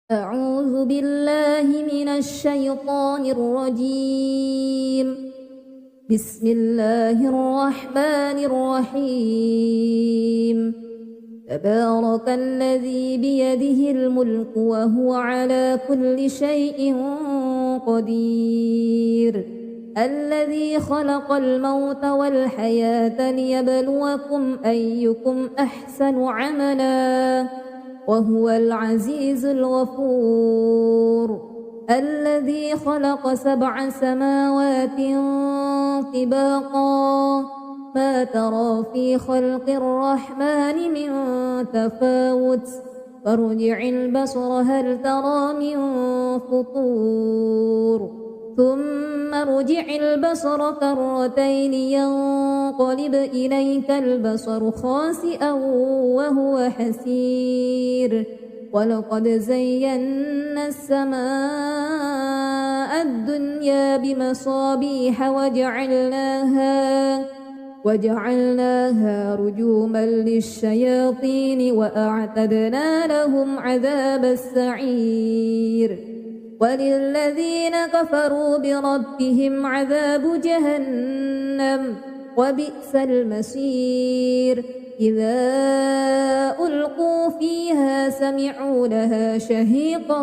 أعوذ بالله من الشيطان الرجيم. بسم الله الرحمن الرحيم. تبارك الذي بيده الملك وهو على كل شيء قدير. الذي خلق الموت والحياة ليبلوكم أيكم أحسن عملا وهو العزيز الغفور. الذي خلق 7 سماوات طباقا ما ترى في خلق الرحمن من تفاوت فارجع البصر هل ترى من فطور ثم ارجع البصر كرتين ينقلب إليك البصر خاسئا وهو حسير. ولقد زينا السماء الدنيا بمصابيح وجعلناها رجوما للشياطين وأعتدنا لهم عذاب السعير. وللذين كفروا بربهم عذاب جهنم وبئس المصير. إذا ألقوا فيها سمعوا لها شهيقا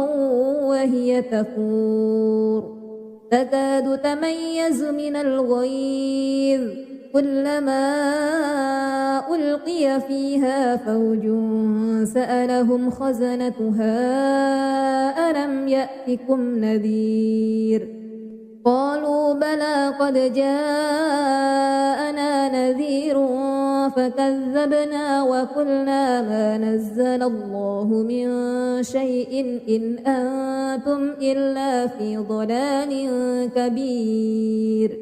وهي تفور تكاد تميز من الغيظ كلما ألقي فيها فوج سألهم خزنتها ألم يأتكم نذير قالوا بلى قد جاءنا نذير فكذبنا وقلنا ما نزل الله من شيء إن أنتم إلا في ضلال كبير.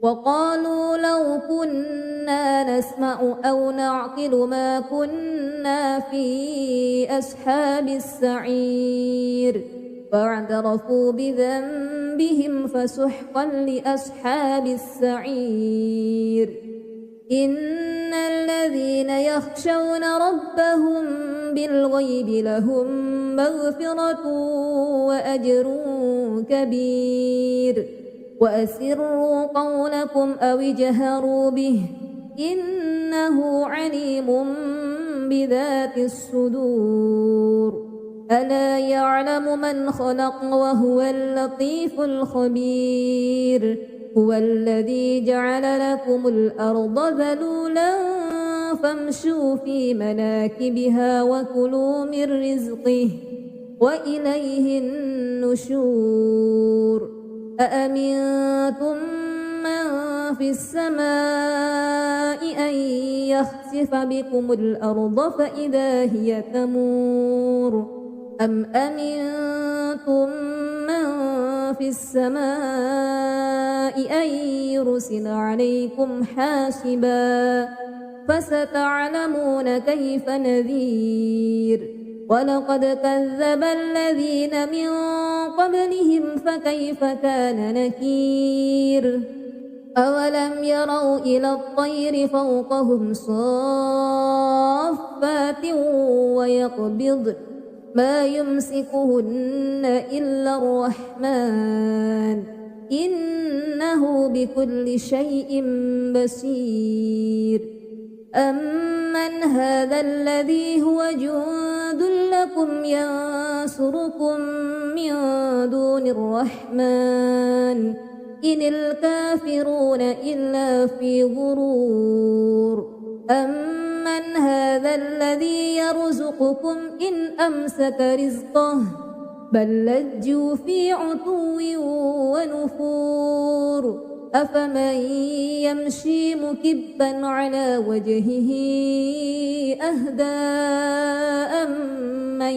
وقالوا لو كنا نسمع أو نعقل ما كنا في أصحاب السعير فاعترفوا بذنبهم فسحقا لأصحاب السعير. إن الذين يخشون ربهم بالغيب لهم مغفرة وأجر كبير. وأسروا قولكم أو اجهروا به إنه عليم بذات الصدور. ألا يعلم من خلق وهو اللطيف الخبير. هو الذي جعل لكم الأرض ذلولا فامشوا في مناكبها وكلوا من رزقه وإليه النشور. أأمنتم من في السماء أن يخسف بكم الأرض فإذا هي تمور أم أمنتم من في السماء أن يرسل عليكم حاسبا فستعلمون كيف نذير. ولقد كذب الذين من قبلهم فكيف كان نكير. أولم يروا إلى الطير فوقهم صافات ويقبضن ما يمسكهن إلا الرحمن إنه بكل شيء بصير. أمن هذا الذي هو جند لكم ينصركم من دون الرحمن إن الكافرون إلا في غرور. أمن هذا الذي يرزقكم إن أمسك رزقه بل لجوا في عتو ونفور. أفمن يمشي مكبا على وجهه أهدى أمن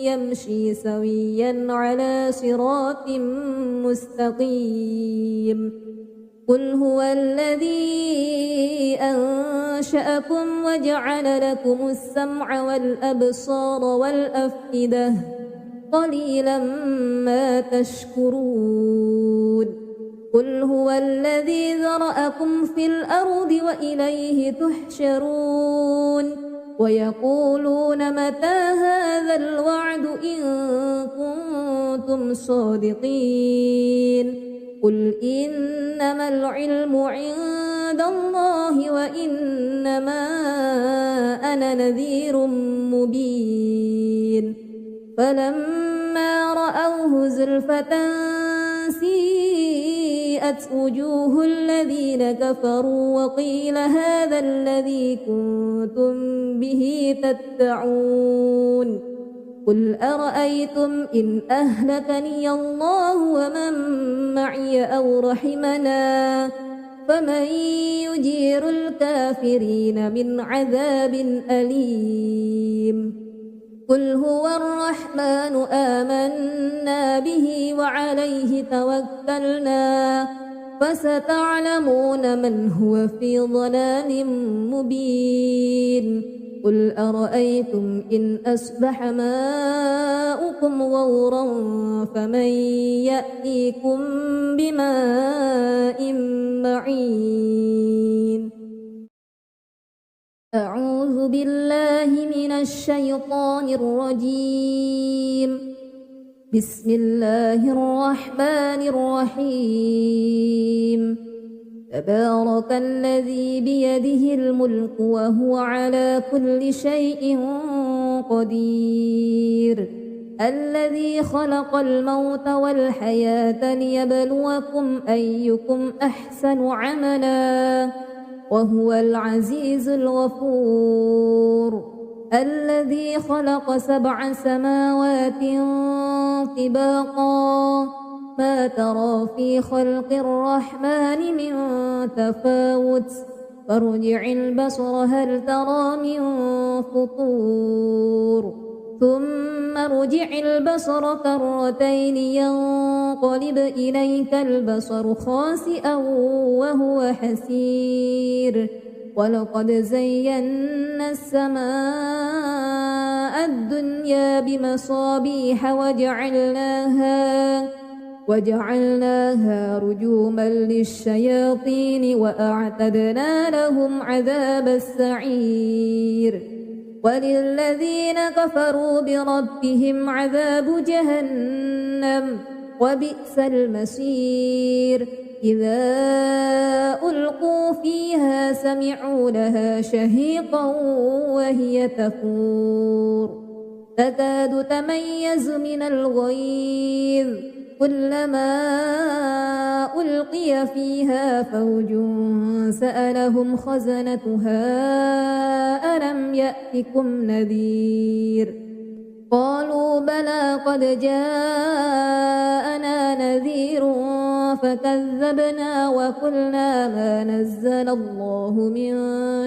يمشي سويا على صراط مستقيم. قل هو الذي أنشأكم وجعل لكم السمع والأبصار والأفئدة قليلا ما تشكرون. قل هو الذي ذرأكم في الأرض وإليه تحشرون. ويقولون متى هذا الوعد إن كنتم صادقين قل إنما العلم عند الله وإنما أنا نذير مبين فلما رأوه زلفة سيئت وجوه الذين كفروا وقيل هذا الذي كنتم به تدعون قل أرأيتم إن أهلكني الله ومن معي أو رحمنا فمن يجير الكافرين من عذاب أليم قل هو الرحمن آمنا به وعليه توكلنا فستعلمون من هو في ضلال مبين قل أرأيتم إن أصبح ماؤكم غورا فمن يأتيكم بماء معين أعوذ بالله من الشيطان الرجيم بسم الله الرحمن الرحيم تبارك الذي بيده الملك وهو على كل شيء قدير الذي خلق الموت والحياة ليبلوكم أيكم أحسن عملا وهو العزيز الغفور الذي خلق 7 سماوات طباقا ما ترى في خلق الرحمن من تفاوت فارجع البصر هل ترى من فطور ثم ارجع البصر كرتين ينقلب إليك البصر خاسئا وهو حسير ولقد زينا السماء الدنيا بمصابيح وجعلناها رجوما للشياطين وأعتدنا لهم عذاب السعير وللذين كفروا بربهم عذاب جهنم وبئس المصير إذا ألقوا فيها سمعوا لها شهيقا وهي تفور تكاد تميز من الغيظ كلما ألقي فيها فوج سألهم خزنتها ألم يأتكم نذير قالوا بلى قد جاءنا نذير فكذبنا وقلنا ما نزل الله من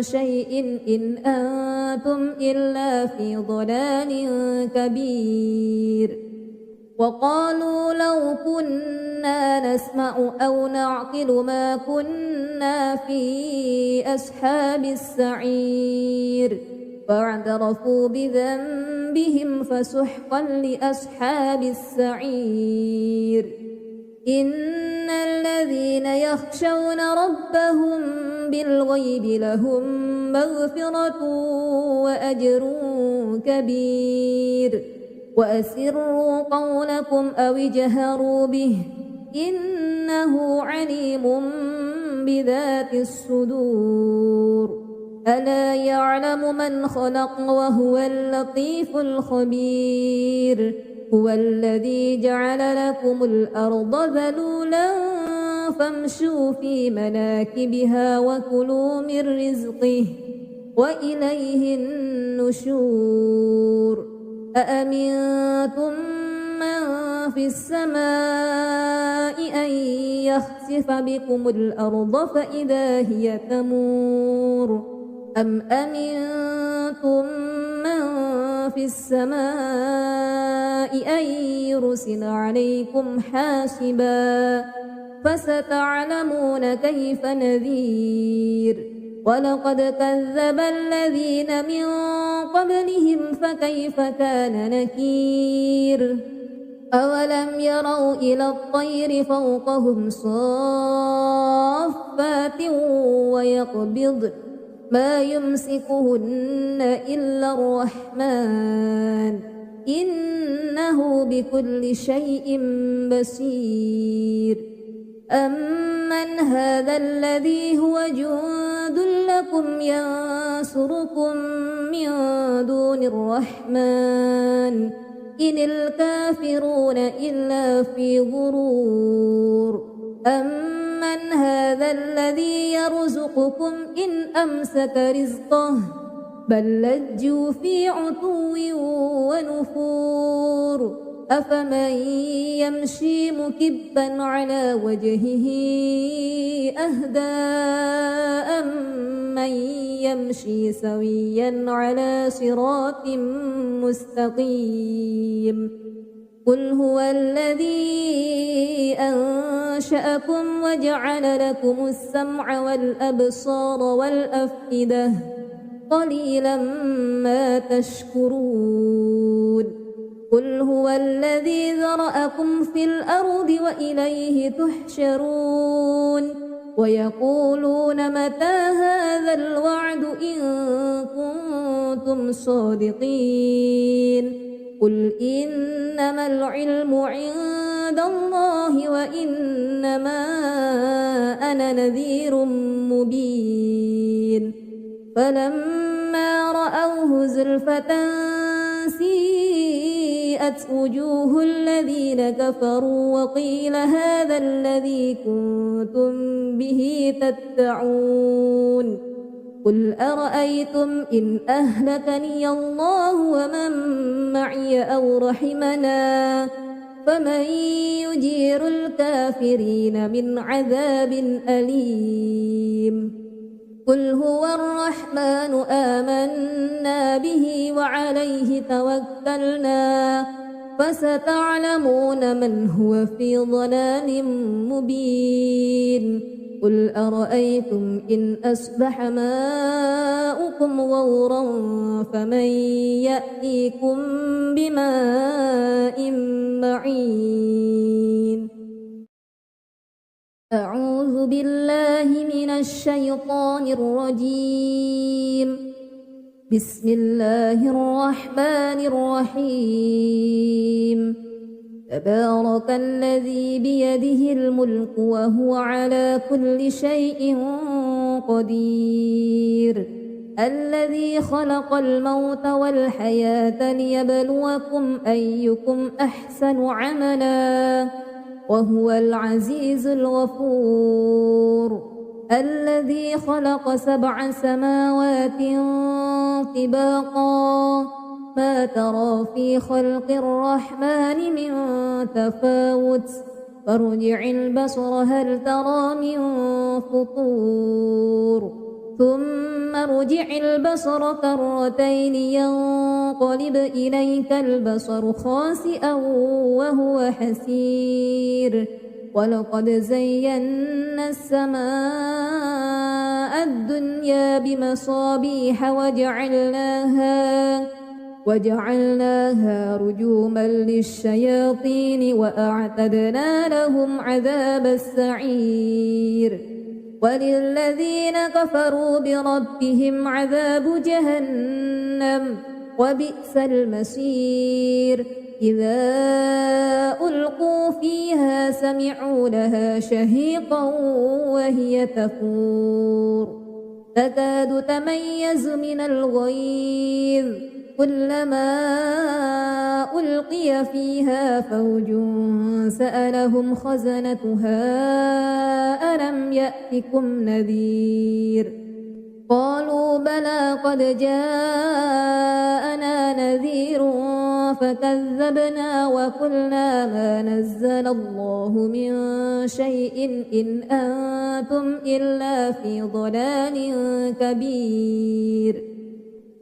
شيء إن أنتم إلا في ضلال كبير وقالوا لو كنا نسمع أو نعقل ما كنا في أصحاب السعير فاعترفوا بذنبهم فسحقا لأصحاب السعير إن الذين يخشون ربهم بالغيب لهم مغفرة وأجر كبير وأسروا قولكم أو اجهروا به إنه عليم بذات الصدور ألا يعلم من خلق وهو اللطيف الخبير هو الذي جعل لكم الأرض ذلولا فامشوا في مناكبها وكلوا من رزقه وإليه النشور أأمنتم من في السماء أن يخسف بكم الأرض فإذا هي تمور أم أمنتم من في السماء أن يرسل عليكم حاسبا فستعلمون كيف نذير ولقد كذب الذين من قبلهم فكيف كان نكير أولم يروا إلى الطير فوقهم صافات ما يمسكهن إلا الرحمن إنه بكل شيء بصير أمن هذا الذي هو جند لكم ينصركم من دون الرحمن إن الكافرون إلا في غرور أمن هذا الذي يرزقكم إن أمسك رزقه بل لجوا في عتو ونفور أفمن يمشي مكبا على وجهه أهدى أمن يمشي سويا على صراط مستقيم قل هو الذي أنشأكم وجعل لكم السمع والأبصار والأفئدة قليلا ما تشكرون قل هو الذي ذرأكم في الأرض وإليه تحشرون ويقولون متى هذا الوعد إن كنتم صادقين قل إنما العلم عند الله وإنما أنا نذير مبين فلما رأوه زلفة سيئت وجوه الذين كفروا وقيل هذا الذي كنتم به تدعون قل أرأيتم إن أهلكني الله ومن معي أو رحمنا فمن يجير الكافرين من عذاب أليم قل هو الرحمن آمنا به وعليه توكلنا فستعلمون من هو في ضلال مبين قل أرأيتم إن أصبح ماؤكم غورا فمن يأتيكم بماء معين أعوذ بالله من الشيطان الرجيم بسم الله الرحمن الرحيم تبارك الذي بيده الملك وهو على كل شيء قدير الذي خلق الموت والحياة ليبلوكم أيكم أحسن عملا وهو العزيز الغفور الذي خلق 7 سماوات طباقا ما ترى في خلق الرحمن من تفاوت فارجع البصر هل ترى من فطور ثم ارجع البصر كرتين ينقلب إليك البصر خاسئا وهو حسير ولقد زينا السماء الدنيا بمصابيح وجعلناها رجوما للشياطين وأعتدنا لهم عذاب السعير وللذين كفروا بربهم عذاب جهنم وبئس المصير إذا ألقوا فيها سمعوا لها شهيقا وهي تفور تكاد تميز من الغيظ كلما ألقي فيها فوج سألهم خزنتها ألم يأتكم نذير قالوا بلى قد جاءنا نذير فكذبنا وقلنا ما نزل الله من شيء إن أنتم إلا في ضلال كبير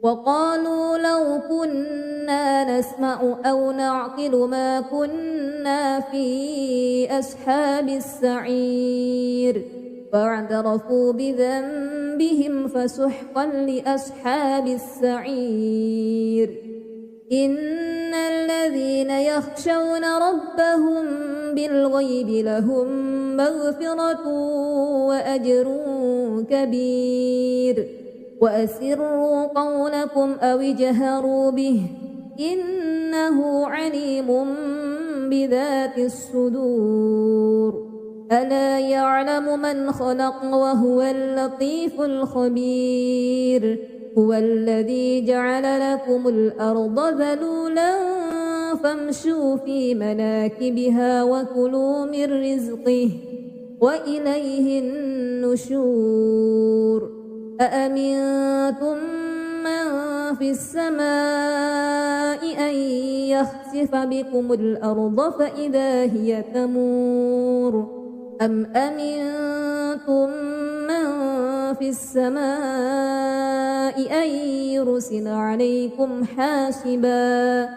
وقالوا لو كنا نسمع أو نعقل ما كنا في أصحاب السعير فاعترفوا بذنبهم فسحقا لأصحاب السعير إن الذين يخشون ربهم بالغيب لهم مغفرة وأجر كبير وأسروا قولكم أو اجهروا به إنه عليم بذات الصدور ألا يعلم من خلق وهو اللطيف الخبير هو الذي جعل لكم الأرض ذلولا فامشوا في مناكبها وكلوا من رزقه وإليه النشور أأمنتم من في السماء أن يخسف بكم الأرض فإذا هي تمور أم أمنتم من في السماء أن يرسل عليكم حاسبا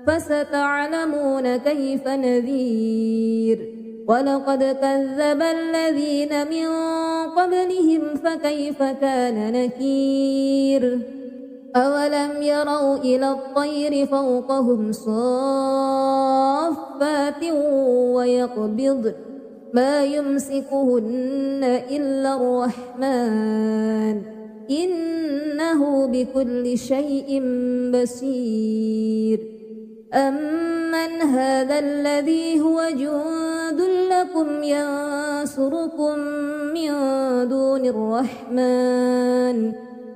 فستعلمون كيف نذير ولقد كذب الذين من قبلهم فكيف كان نكير أولم يروا إلى الطير فوقهم صافات ويقبضن ما يمسكهن إلا الرحمن إنه بكل شيء بصير أمن هذا الذي هو جند لكم ينصركم من دون الرحمن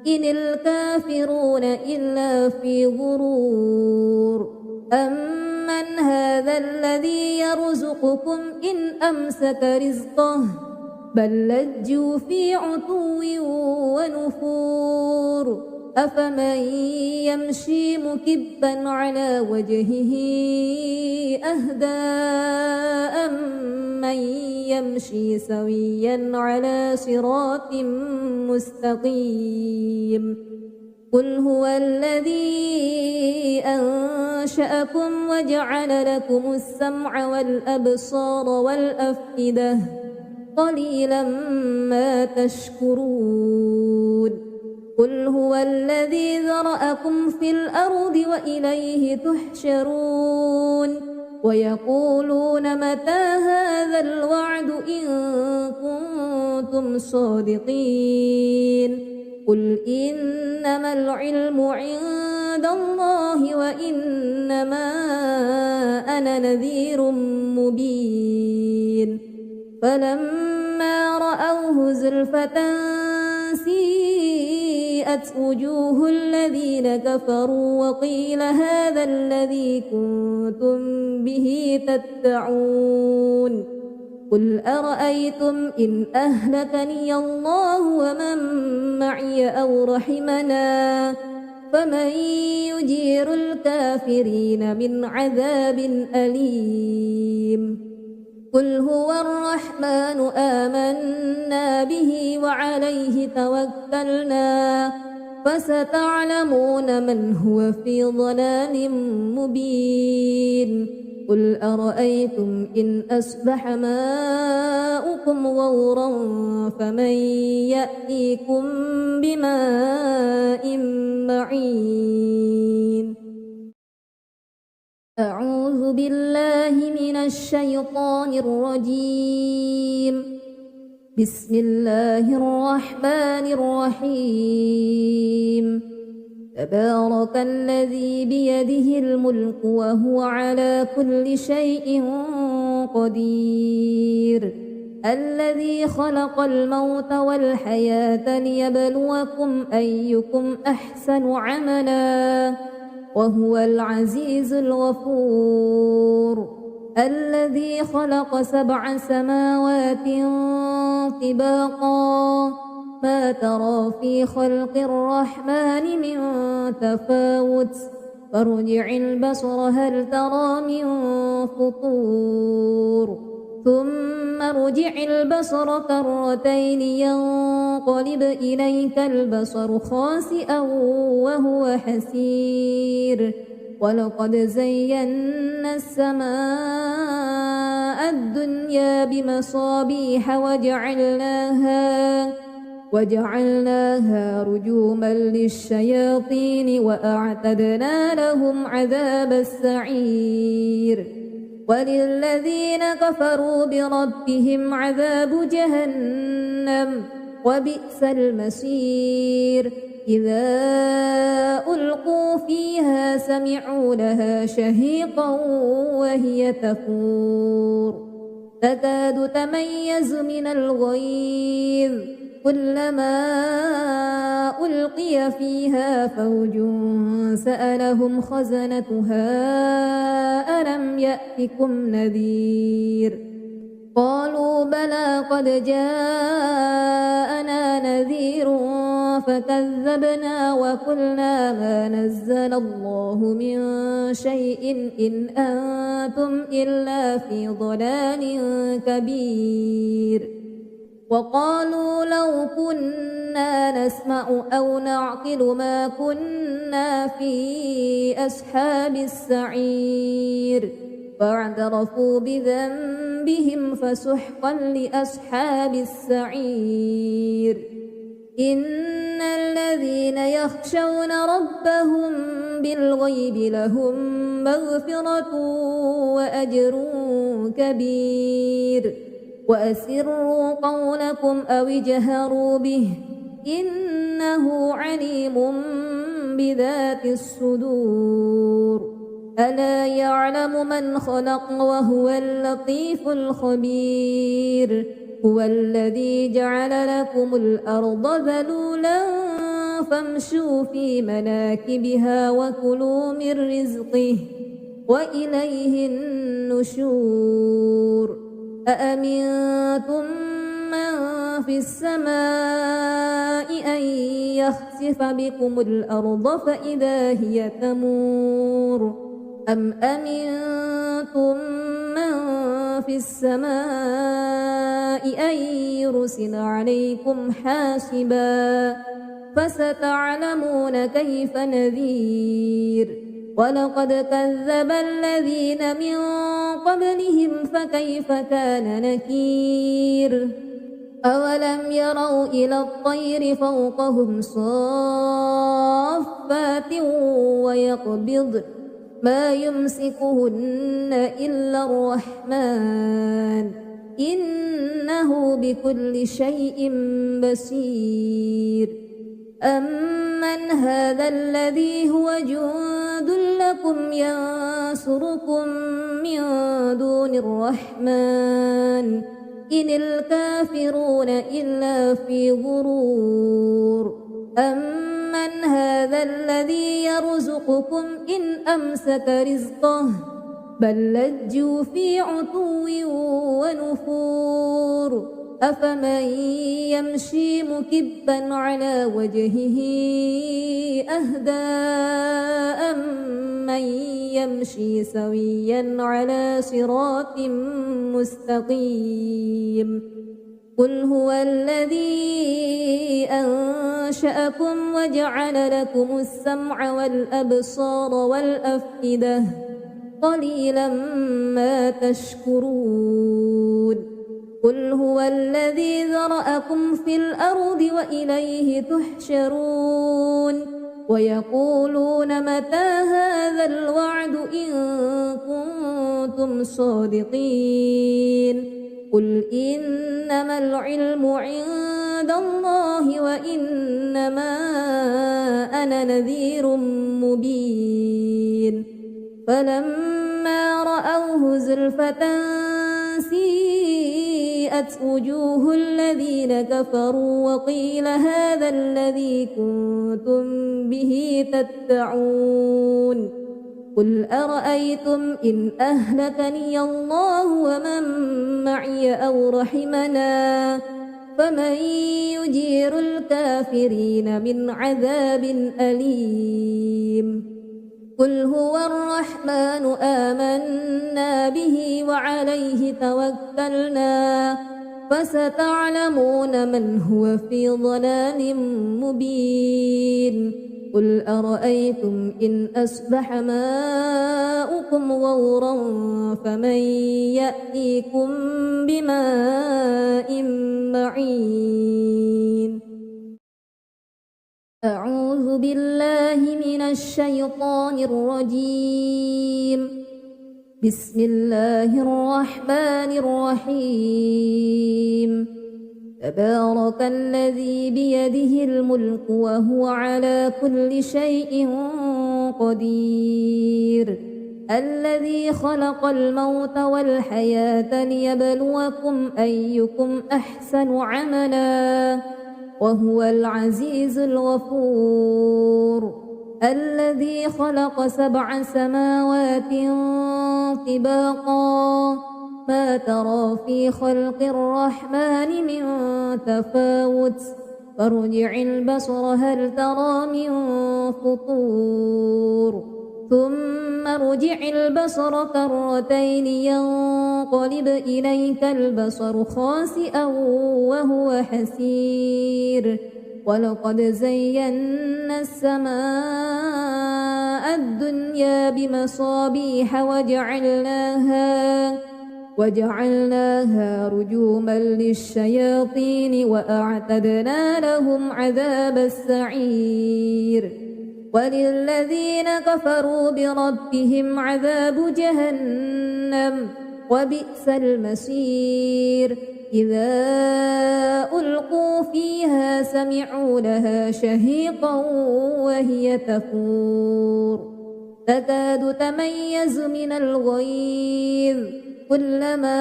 إن الكافرون إلا في غرور أمن هذا الذي يرزقكم إن أمسك رزقه بل لجوا في عتو ونفور أفمن يمشي مكبا على وجهه أهدى أمن يمشي سويا على صراط مستقيم قل هو الذي أنشأكم وجعل لكم السمع والأبصار والأفئدة قليلا ما تشكرون قل هو الذي ذرأكم في الأرض وإليه تحشرون ويقولون متى هذا الوعد إن كنتم صادقين قل إنما العلم عند الله وإنما أنا نذير مبين فلما رأوه زلفة سيئت وجوه الذين كفروا وقيل هذا الذي كنتم به تدعون قل أرأيتم إن أهلكني الله ومن معي أو رحمنا فمن يجير الكافرين من عذاب أليم قل هو الرحمن آمنا به وعليه توكلنا فستعلمون من هو في ضلال مبين قل أرأيتم إن أصبح ماؤكم غورا فمن يأتيكم بماء معين أعوذ بالله من الشيطان الرجيم بسم الله الرحمن الرحيم تبارك الذي بيده الملك وهو على كل شيء قدير الذي خلق الموت والحياة ليبلوكم أيكم أحسن عملا وهو العزيز الغفور الذي خلق 7 سماوات طباقا ما ترى في خلق الرحمن من تفاوت فارجع البصر هل ترى من فطور ثم ارجع البصر كرتين ينقلب إليك البصر خاسئا وهو حسير ولقد زينا السماء الدنيا بمصابيح وجعلناها رجوما للشياطين وأعتدنا لهم عذاب السعير وللذين كفروا بربهم عذاب جهنم وبئس المصير إذا ألقوا فيها سمعوا لها شهيقا وهي تفور تكاد تميز من الغيظ كلما ألقي فيها فوج سألهم خزنتها ألم يأتكم نذير قالوا بلى قد جاءنا نذير فكذبنا وقلنا ما نزل الله من شيء إن أنتم إلا في ضلال كبير وقالوا لو كنا نسمع أو نعقل ما كنا في أصحاب السعير فاعترفوا بذنبهم فسحقا لأصحاب السعير إن الذين يخشون ربهم بالغيب لهم مغفرة وأجر كبير وأسروا قولكم أو اجهروا به إنه عليم بذات الصدور ألا يعلم من خلق وهو اللطيف الخبير هو الذي جعل لكم الأرض ذلولا فامشوا في مناكبها وكلوا من رزقه وإليه النشور أأمنتم من في السماء أن يخسف بكم الأرض فإذا هي تمور أم أمنتم من في السماء أن يرسل عليكم حاسبا فستعلمون كيف نذير ولقد كذب الذين من قبلهم فكيف كان نكير أولم يروا إلى الطير فوقهم صافات ويقبض ما يمسكهن إلا الرحمن إنه بكل شيء بصير أمن هذا الذي هو جند لكم ينصركم من دون الرحمن إن الكافرون إلا في غرور أمن هذا الذي يرزقكم إن أمسك رزقه بل لجوا في عتو ونفور أفمن يمشي مكبا على وجهه أهدى أمن يمشي سويا على صراط مستقيم قل هو الذي أنشأكم وجعل لكم السمع والأبصار والأفئدة قليلا ما تشكرون قل هو الذي ذرأكم في الأرض وإليه تحشرون ويقولون متى هذا الوعد إن كنتم صادقين قل إنما العلم عند الله وإنما أنا نذير مبين فلما رأوه زلفة سيئت وجوه الذين كفروا وقيل هذا الذي كنتم به تدعون قل أرأيتم إن أهلكني الله ومن معي أو رحمنا فمن يجير الكافرين من عذاب أليم قل هو الرحمن آمنا به وعليه توكلنا فستعلمون من هو في ضلال مبين قل أرأيتم إن أصبح ماؤكم غورا فمن يأتيكم بماء معين أعوذ بالله من الشيطان الرجيم بسم الله الرحمن الرحيم تبارك الذي بيده الملك وهو على كل شيء قدير الذي خلق الموت والحياة ليبلوكم أيكم أحسن عملا وهو العزيز الغفور الذي خلق 7 سماوات طباقا ما ترى في خلق الرحمن من تفاوت فارجع البصر هل ترى من فطور ثم ارجع البصر كرتين ينقلب إليك البصر خاسئا وهو حسير ولقد زينا السماء الدنيا بمصابيح وجعلناها رجوما للشياطين وأعتدنا لهم عذاب السعير وللذين كفروا بربهم عذاب جهنم وبئس المصير إذا ألقوا فيها سمعوا لها شهيقا وهي تفور تكاد تميز من الغيظ كلما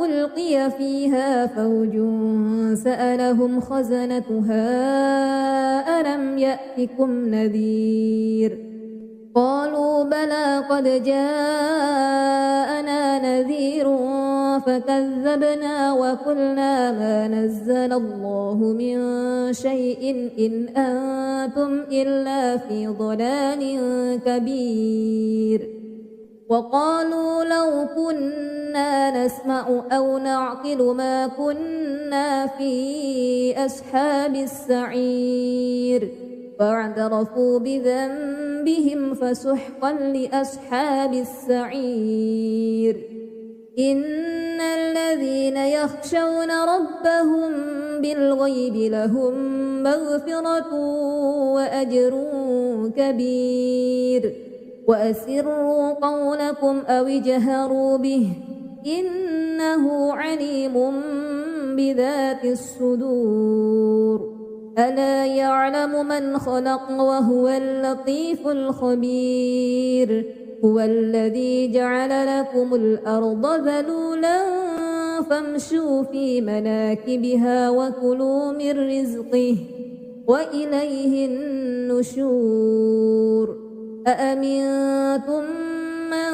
ألقي فيها فوج سألهم خزنتها ألم يأتكم نذير قالوا بلى قد جاءنا نذير فكذبنا وقلنا ما نزل الله من شيء إن أنتم إلا في ضلال كبير وقالوا لو كنا نسمع أو نعقل ما كنا في أصحاب السعير فاعترفوا بذنبهم فسحقا لأصحاب السعير إن الذين يخشون ربهم بالغيب لهم مغفرة وأجر كبير وأسروا قولكم أو اجهروا به إنه عليم بذات الصدور ألا يعلم من خلق وهو اللطيف الخبير هو الذي جعل لكم الأرض ذلولا فامشوا في مناكبها وكلوا من رزقه وإليه النشور أأمنتم من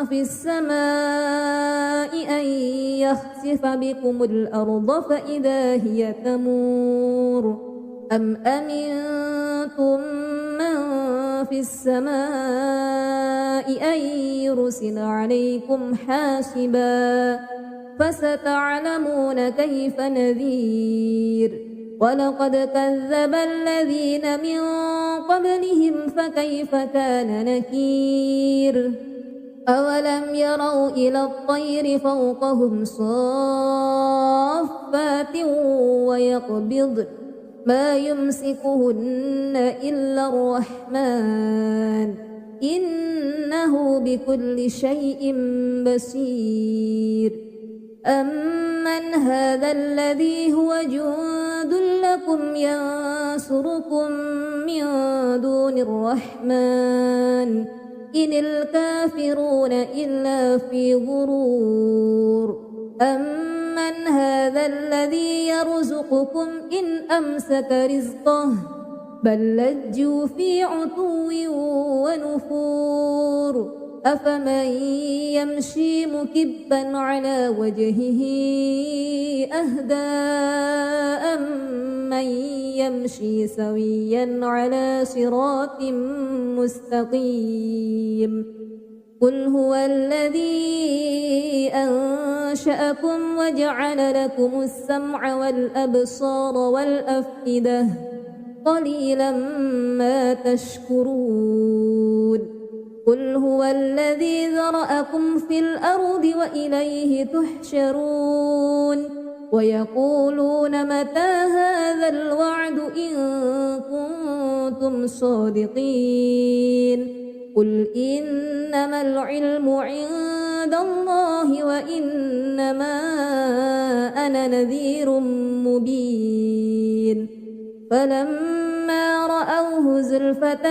في السماء أن يخسف بكم الأرض فإذا هي تمور أم أمنتم من في السماء أن يرسل عليكم حاسبا فستعلمون كيف نذير ولقد كذب الذين من قبلهم فكيف كان نكير أولم يروا إلى الطير فوقهم صافات ويقبضن ما يمسكهن إلا الرحمن إنه بكل شيء بصير أمن هذا الذي هو جند لكم ينصركم من دون الرحمن إن الكافرون إلا في غرور أمن هذا الذي يرزقكم إن أمسك رزقه بل لجوا في عتو ونفور أفمن يمشي مكبا على وجهه أهدى أمن يمشي سويا على صراط مستقيم قل هو الذي أنشأكم وجعل لكم السمع والأبصار والأفئدة قليلا ما تشكرون قل هو الذي ذرأكم في الأرض وإليه تحشرون ويقولون متى هذا الوعد إن كنتم صادقين قل إنما العلم عند عند الله وإنما أنا نذير مبين فلما رأوه زلفة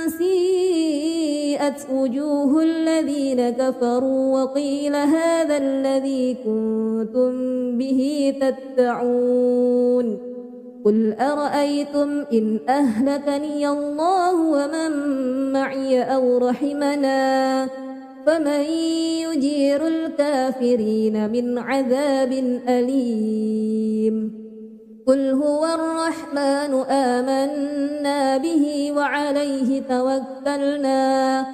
سيئت وجوه الذين كفروا وقيل هذا الذي كنتم به تدعون قل أرأيتم إن أهلكني الله ومن معي أو رحمنا فمن يجير الكافرين من عذاب أليم قل هو الرحمن آمنا به وعليه توكلنا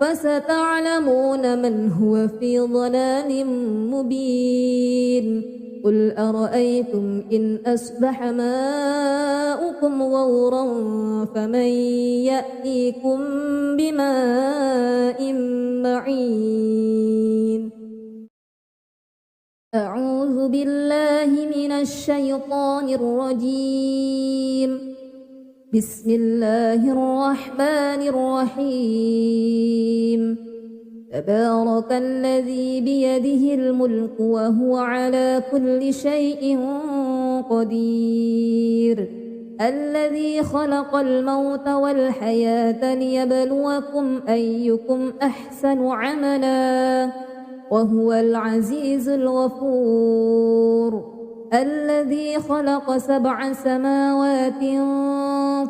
فستعلمون من هو في ضلال مبين قل أرأيتم إن أصبح ماؤكم غورا فمن يأتيكم بماء معين أعوذ بالله من الشيطان الرجيم بسم الله الرحمن الرحيم تبارك الذي بيده الملك وهو على كل شيء قدير الذي خلق الموت والحياة ليبلوكم أيكم أحسن عملا وهو العزيز الغفور الذي خلق 7 سماوات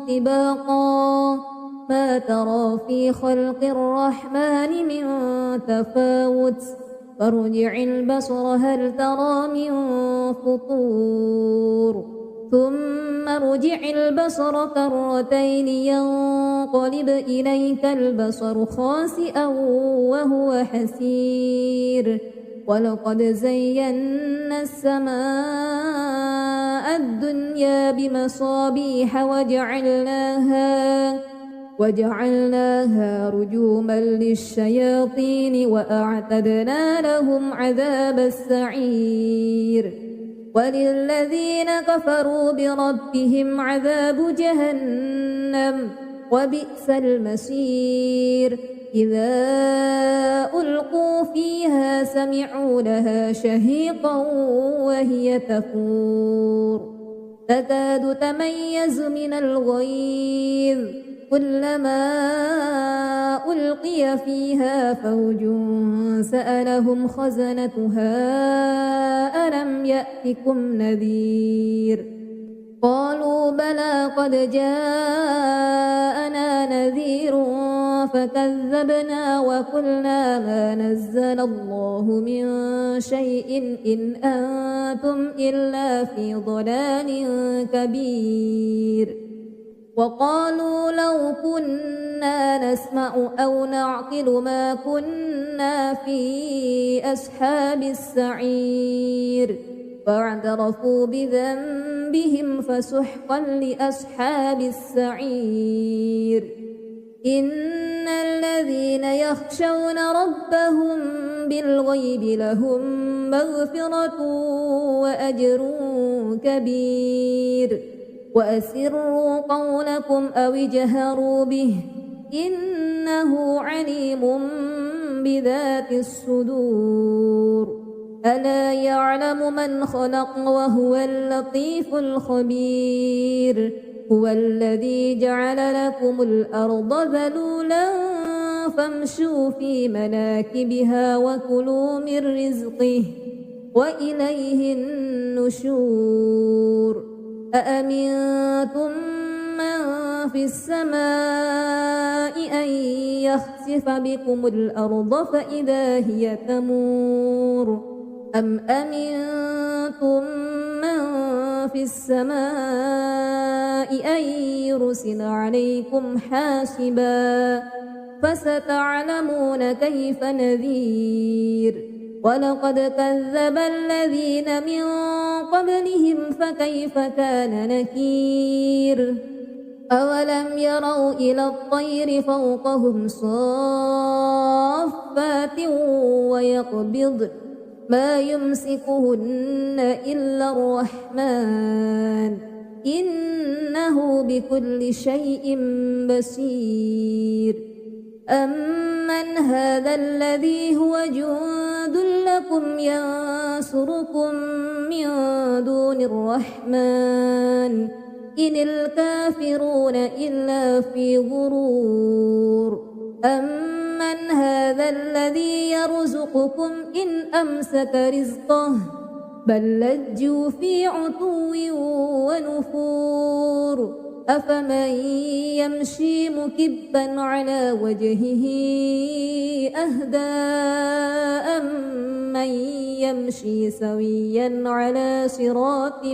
طباقا ما ترى في خلق الرحمن من تفاوت فارجع البصر هل ترى من فطور ثم ارجع البصر كرتين ينقلب إليك البصر خاسئا وهو حسير ولقد زينا السماء الدنيا بمصابيح وجعلناها رجوما للشياطين وأعتدنا لهم عذاب السعير وللذين كفروا بربهم عذاب جهنم وبئس المصير إذا ألقوا فيها سمعوا لها شهيقا وهي تفور تكاد تميز من الغيظ كلما ألقي فيها فوج سألهم خزنتها ألم يأتكم نذير قالوا بلى قد جاءنا نذير فكذبنا وقلنا ما نزل الله من شيء إن أنتم إلا في ضلال كبير وقالوا لو كنا نسمع أو نعقل ما كنا في أصحاب السعير فاعترفوا بذنبهم فسحقا لأصحاب السعير إن الذين يخشون ربهم بالغيب لهم مغفرة وأجر كبير وأسروا قولكم أو اجهروا به إنه عليم بذات الصدور ألا يعلم من خلق وهو اللطيف الخبير هو الذي جعل لكم الأرض ذلولا فامشوا في مناكبها وكلوا من رزقه وإليه النشور أأمنتم من في السماء أن يخسف بكم الأرض فإذا هي تمور أم أمنتم من في السماء أن يرسل عليكم حاسبا فستعلمون كيف نذير ولقد كذب الذين من قبلهم فكيف كان نكير أولم يروا إلى الطير فوقهم صافات ويقبض ما يمسكهن إلا الرحمن إنه بكل شيء بصير أمن هذا الذي هو جند لكم ينصركم من دون الرحمن إن الكافرون إلا في غرور أمن هذا الذي يرزقكم إن أمسك رزقه بل لجوا في عتو ونفور أفمن يمشي مكبا على وجهه أهدى أمن يمشي سويا على صراط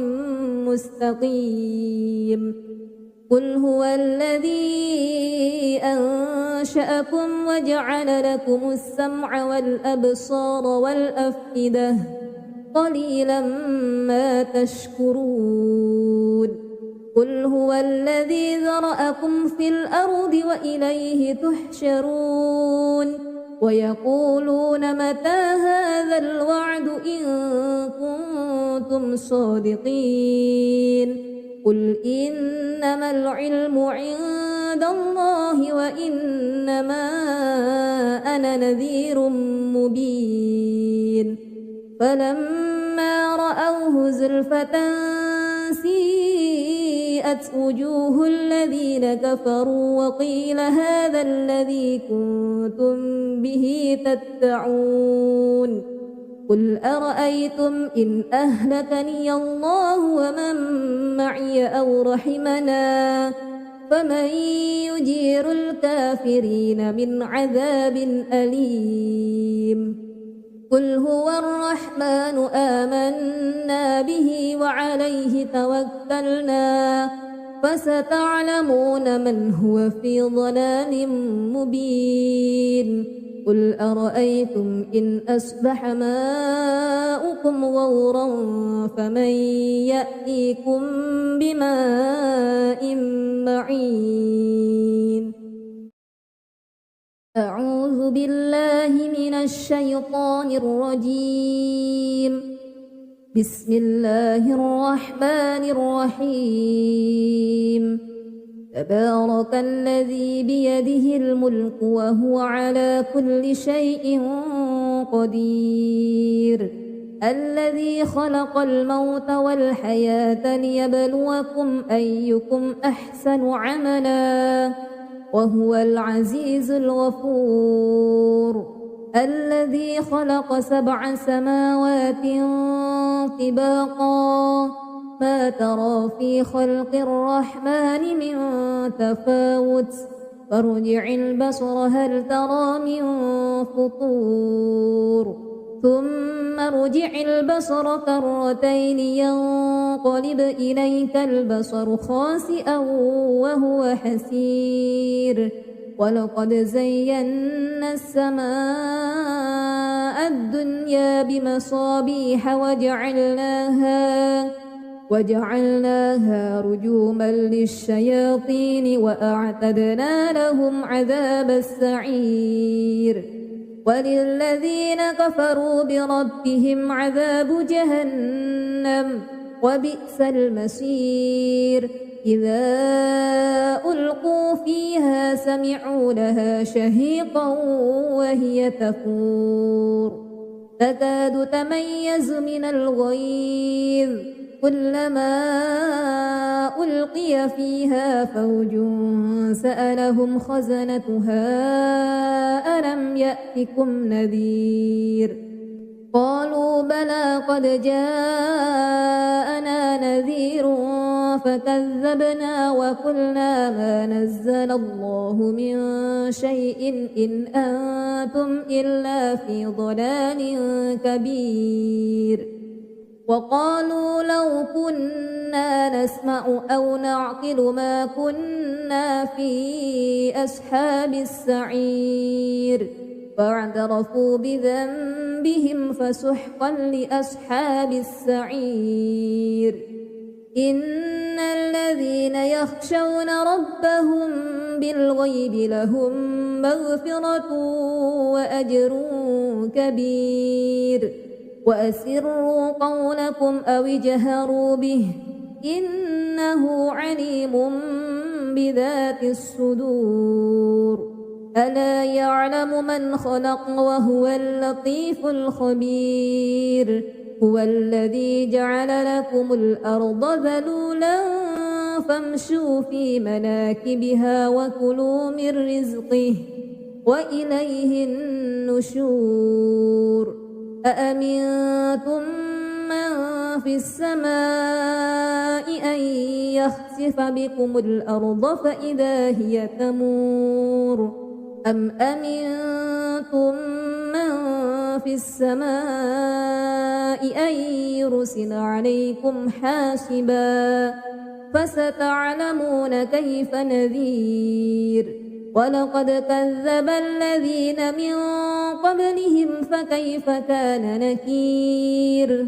مستقيم قل هو الذي أنشأكم وجعل لكم السمع والأبصار والأفئدة قليلا ما تشكرون قل هو الذي ذرأكم في الأرض وإليه تحشرون ويقولون متى هذا الوعد إن كنتم صادقين قل إنما العلم عند الله وإنما أنا نذير مبين فلما رأوه زلفة سيئت وجوه الذين كفروا وقيل هذا الذي كنتم به تدعون قل أرأيتم إن أهلكني الله ومن معي أو رحمنا فمن يجير الكافرين من عذاب أليم قل هو الرحمن آمنا به وعليه توكلنا فستعلمون من هو في ضلال مبين قل أرأيتم إن أصبح ماؤكم غورا فمن يأتيكم بماء معين أعوذ بالله من الشيطان الرجيم بسم الله الرحمن الرحيم تبارك الذي بيده الملك وهو على كل شيء قدير الذي خلق الموت والحياة ليبلوكم أيكم أحسن عملا وهو العزيز الغفور الذي خلق 7 سماوات طباقا ما ترى في خلق الرحمن من تفاوت فارجع البصر هل ترى من فطور ثم ارجع البصر كرتين ينقلب إليك البصر خاسئا وهو حسير ولقد زينا السماء الدنيا بمصابيح وجعلناها رجوما للشياطين وأعتدنا لهم عذاب السعير وللذين كفروا بربهم عذاب جهنم وبئس المصير إذا ألقوا فيها سمعوا لها شهيقا وهي تفور تكاد تميز من الغيظ كلما ألقي فيها فوج سألهم خزنتها ألم يأتكم نذير قالوا بلى قد جاءنا نذير فكذبنا وقلنا ما نزل الله من شيء إن أنتم إلا في ضلال كبير وقالوا لو كنا نسمع أو نعقل ما كنا في أصحاب السعير فاعترفوا بذنبهم فسحقا لأصحاب السعير إن الذين يخشون ربهم بالغيب لهم مغفرة وأجر كبير وأسروا قولكم أو اجهروا به إنه عليم بذات الصدور ألا يعلم من خلق وهو اللطيف الخبير هو الذي جعل لكم الأرض ذلولا فامشوا في مناكبها وكلوا من رزقه وإليه النشور أأمنتم من في السماء أن يخسف بكم الأرض فإذا هي تمور أم أمنتم من في السماء أن يرسل عليكم حاسبا فستعلمون كيف نذير ولقد كذب الذين من قبلهم فكيف كان نكير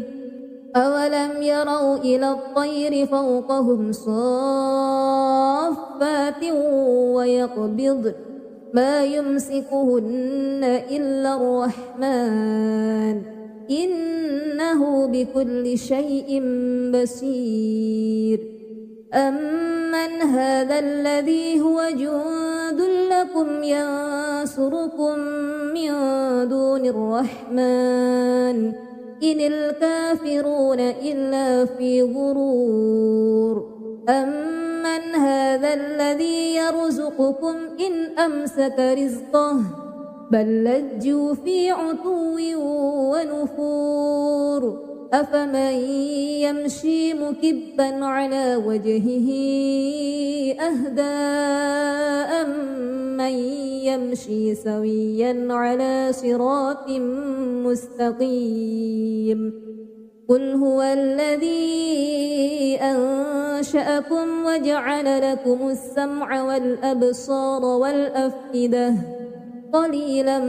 أولم يروا إلى الطير فوقهم صافات ويقبضن ما يمسكهن إلا الرحمن إنه بكل شيء بصير أمن هذا الذي هو جند لكم ينصركم من دون الرحمن إن الكافرون إلا في غرور أمن هذا الذي يرزقكم إن أمسك رزقه بل لجوا في عتو ونفور أفمن يمشي مكبا على وجهه أهدى أمن يمشي سويا على صراط مستقيم قل هو الذي أنشأكم وجعل لكم السمع والأبصار والأفئدة قليلا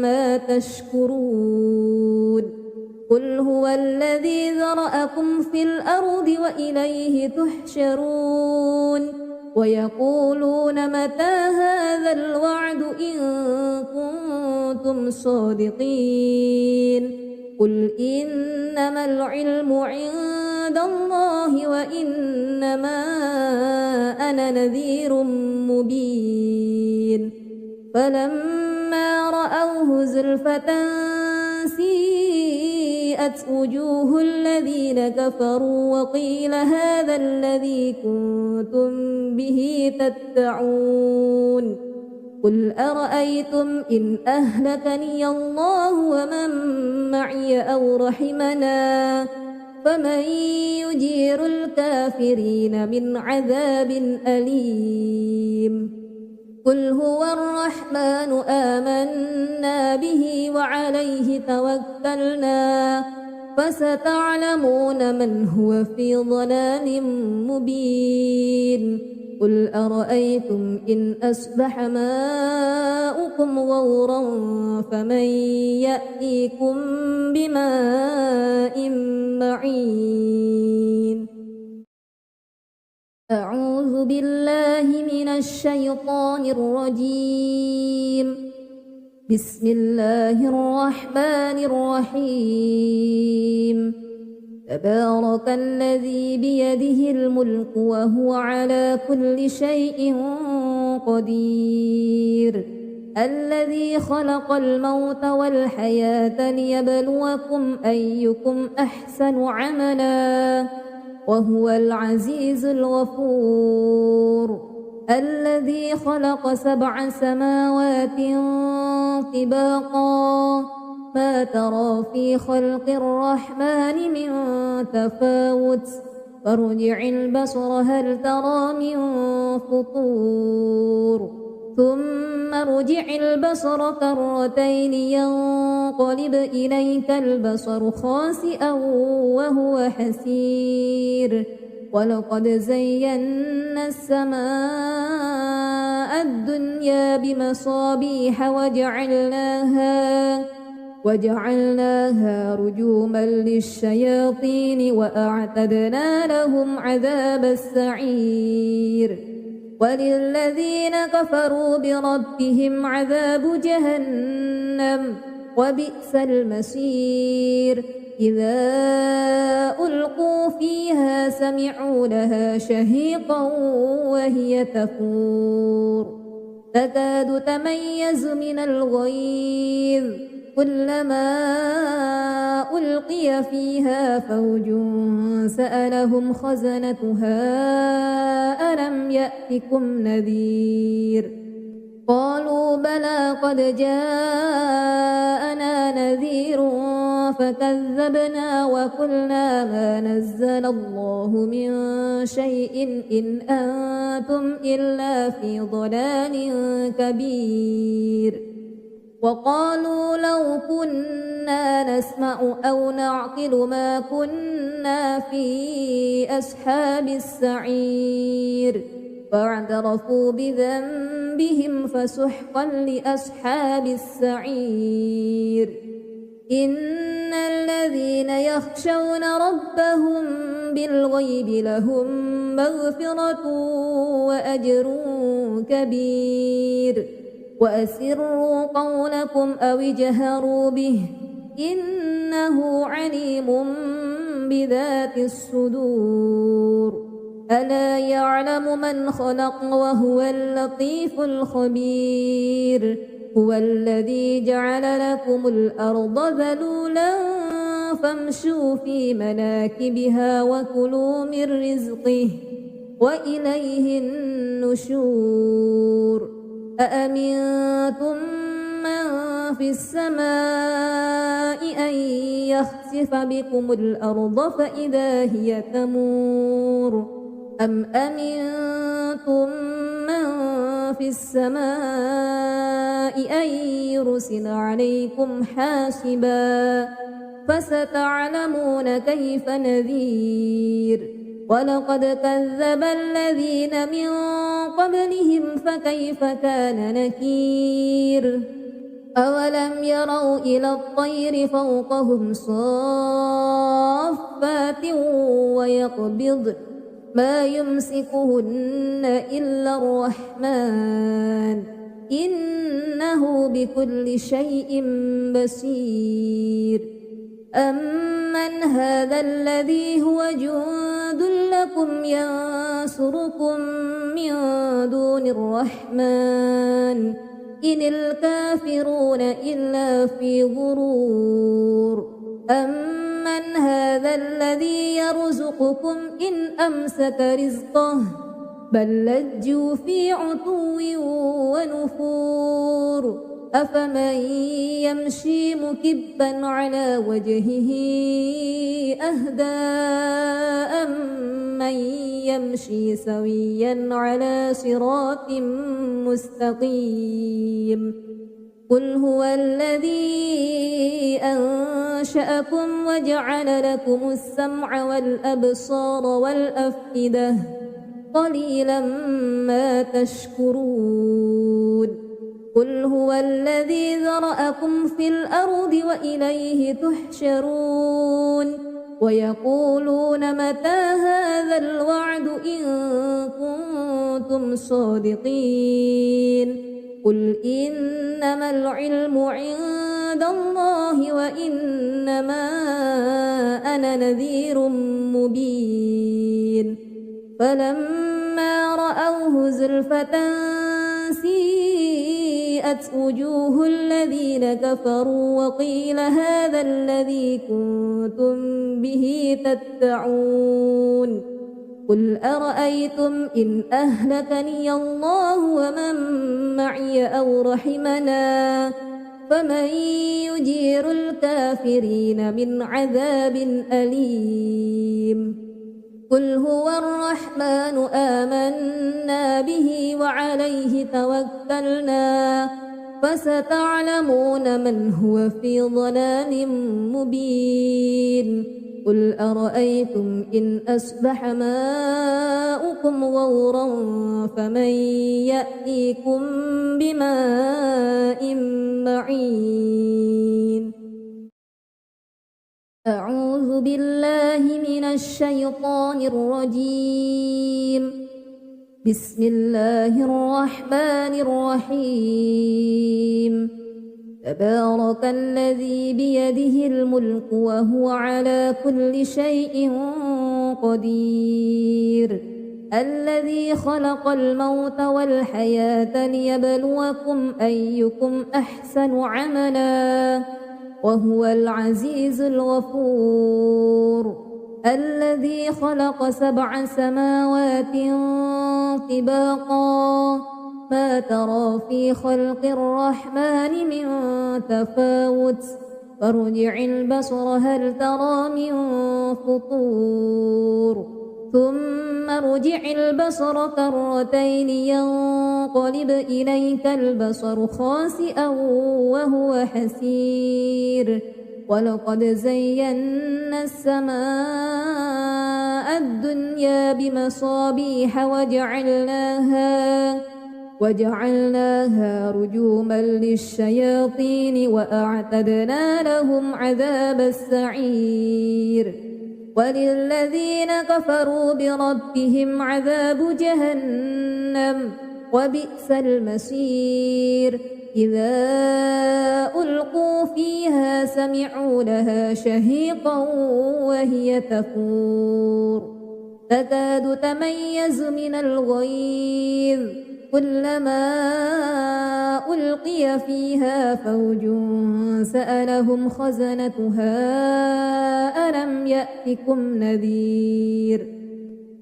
ما تشكرون قل هو الذي ذرأكم في الأرض وإليه تحشرون ويقولون متى هذا الوعد إن كنتم صادقين قل إنما العلم عند الله وإنما أنا نذير مبين فلما رأوه زلفة سيئت وجوه الذين كفروا وقيل هذا الذي كنتم به تدعون قل أرأيتم إن أهلكني الله ومن معي أو رحمنا فمن يجير الكافرين من عذاب أليم قل هو الرحمن آمنا به وعليه توكلنا فستعلمون من هو في ضلال مبين قل أرأيتم إن أصبح ماؤكم غورا فمن يأتيكم بماء معين أعوذ بالله من الشيطان الرجيم بسم الله الرحمن الرحيم تبارك الذي بيده الملك وهو على كل شيء قدير الذي خلق الموت والحياة ليبلوكم أيكم أحسن عملا وهو العزيز الغفور الذي خلق 7 سماوات طباقا ما ترى في خلق الرحمن من تفاوت فارجع البصر هل ترى من فطور ثم ارجع البصر كرتين ينقلب إليك البصر خاسئا وهو حسير ولقد زينا السماء الدنيا بمصابيح وجعلناها رجوما للشياطين وأعتدنا لهم عذاب السعير وللذين كفروا بربهم عذاب جهنم وبئس المصير إذا ألقوا فيها سمعوا لها شهيقا وهي تفور تكاد تميز من الغيظ كلما ألقي فيها فوج سألهم خزنتها ألم يأتكم نذير قالوا بلى قد جاءنا نذير فكذبنا وقلنا ما نزل الله من شيء إن أنتم إلا في ضلال كبير وقالوا لو كنا نسمع أو نعقل ما كنا في أصحاب السعير فاعترفوا بذنبهم فسحقا لأصحاب السعير إن الذين يخشون ربهم بالغيب لهم مغفرة وأجر كبير وأسروا قولكم أو اجهروا به إنه عليم بذات الصدور ألا يعلم من خلق وهو اللطيف الخبير هو الذي جعل لكم الأرض ذلولا فامشوا في مناكبها وكلوا من رزقه وإليه النشور أأمنتم من في السماء أن يخسف بكم الأرض فإذا هي تمور أم أمنتم من في السماء أن يرسل عليكم حاسبا فستعلمون كيف نذير ولقد كذب الذين من قبلهم فكيف كان نكير أولم يروا إلى الطير فوقهم صافات ويقبضن ما يمسكهن إلا الرحمن إنه بكل شيء بصير أمن هذا الذي هو جند لكم ينصركم من دون الرحمن إن الكافرون إلا في غرور أمن هذا الذي يرزقكم إن أمسك رزقه بل لجوا في عتو ونفور أفمن يمشي مكبا على وجهه أهدى أمن يمشي سويا على صراط مستقيم قل هو الذي أنشأكم وجعل لكم السمع والأبصار والأفئدة قليلا ما تشكرون قل هو الذي ذرأكم في الأرض وإليه تحشرون ويقولون متى هذا الوعد إن كنتم صادقين قل إنما العلم عند الله وإنما أنا نذير مبين فلما رأوه زلفة سيئت وجوه الذين كفروا وقيل هذا الذي كنتم به تدعون قل أرأيتم إن أهلكني الله ومن معي أو رحمنا فمن يجير الكافرين من عذاب أليم قل هو الرحمن آمنا به وعليه توكلنا فستعلمون من هو في ضلال مبين قل أرأيتم إن أصبح ماؤكم غورا فمن يأتيكم بماء معين أعوذ بالله من الشيطان الرجيم بسم الله الرحمن الرحيم تبارك الذي بيده الملك وهو على كل شيء قدير الذي خلق الموت والحياة ليبلوكم أيكم أحسن عملا وهو العزيز الغفور الذي خلق 7 سماوات طباقا ما ترى في خلق الرحمن من تفاوت فارجع البصر هل ترى من فطور ثم ارجع البصر كرتين ينقلب إليك البصر خاسئا وهو حسير ولقد زينا السماء الدنيا بمصابيح وجعلناها رجوما للشياطين وأعتدنا لهم عذاب السعير وللذين كفروا بربهم عذاب جهنم وبئس المصير إذا ألقوا فيها سمعوا لها شهيقا وهي تفور تكاد تميز من الغيظ كلما ألقي فيها فوج سألهم خزنتها ألم يأتكم نذير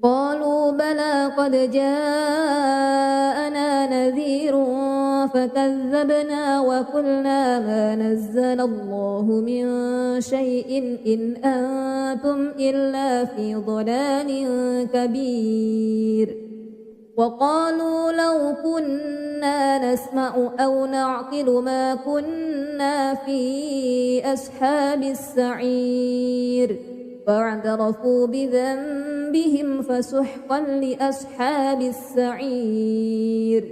قالوا بلى قد جاءنا نذير فكذبنا وقلنا ما نزل الله من شيء إن أنتم إلا في ضلال كبير وقالوا لو كنا نسمع أو نعقل ما كنا في أصحاب السعير فاعترفوا بذنبهم فسحقا لأصحاب السعير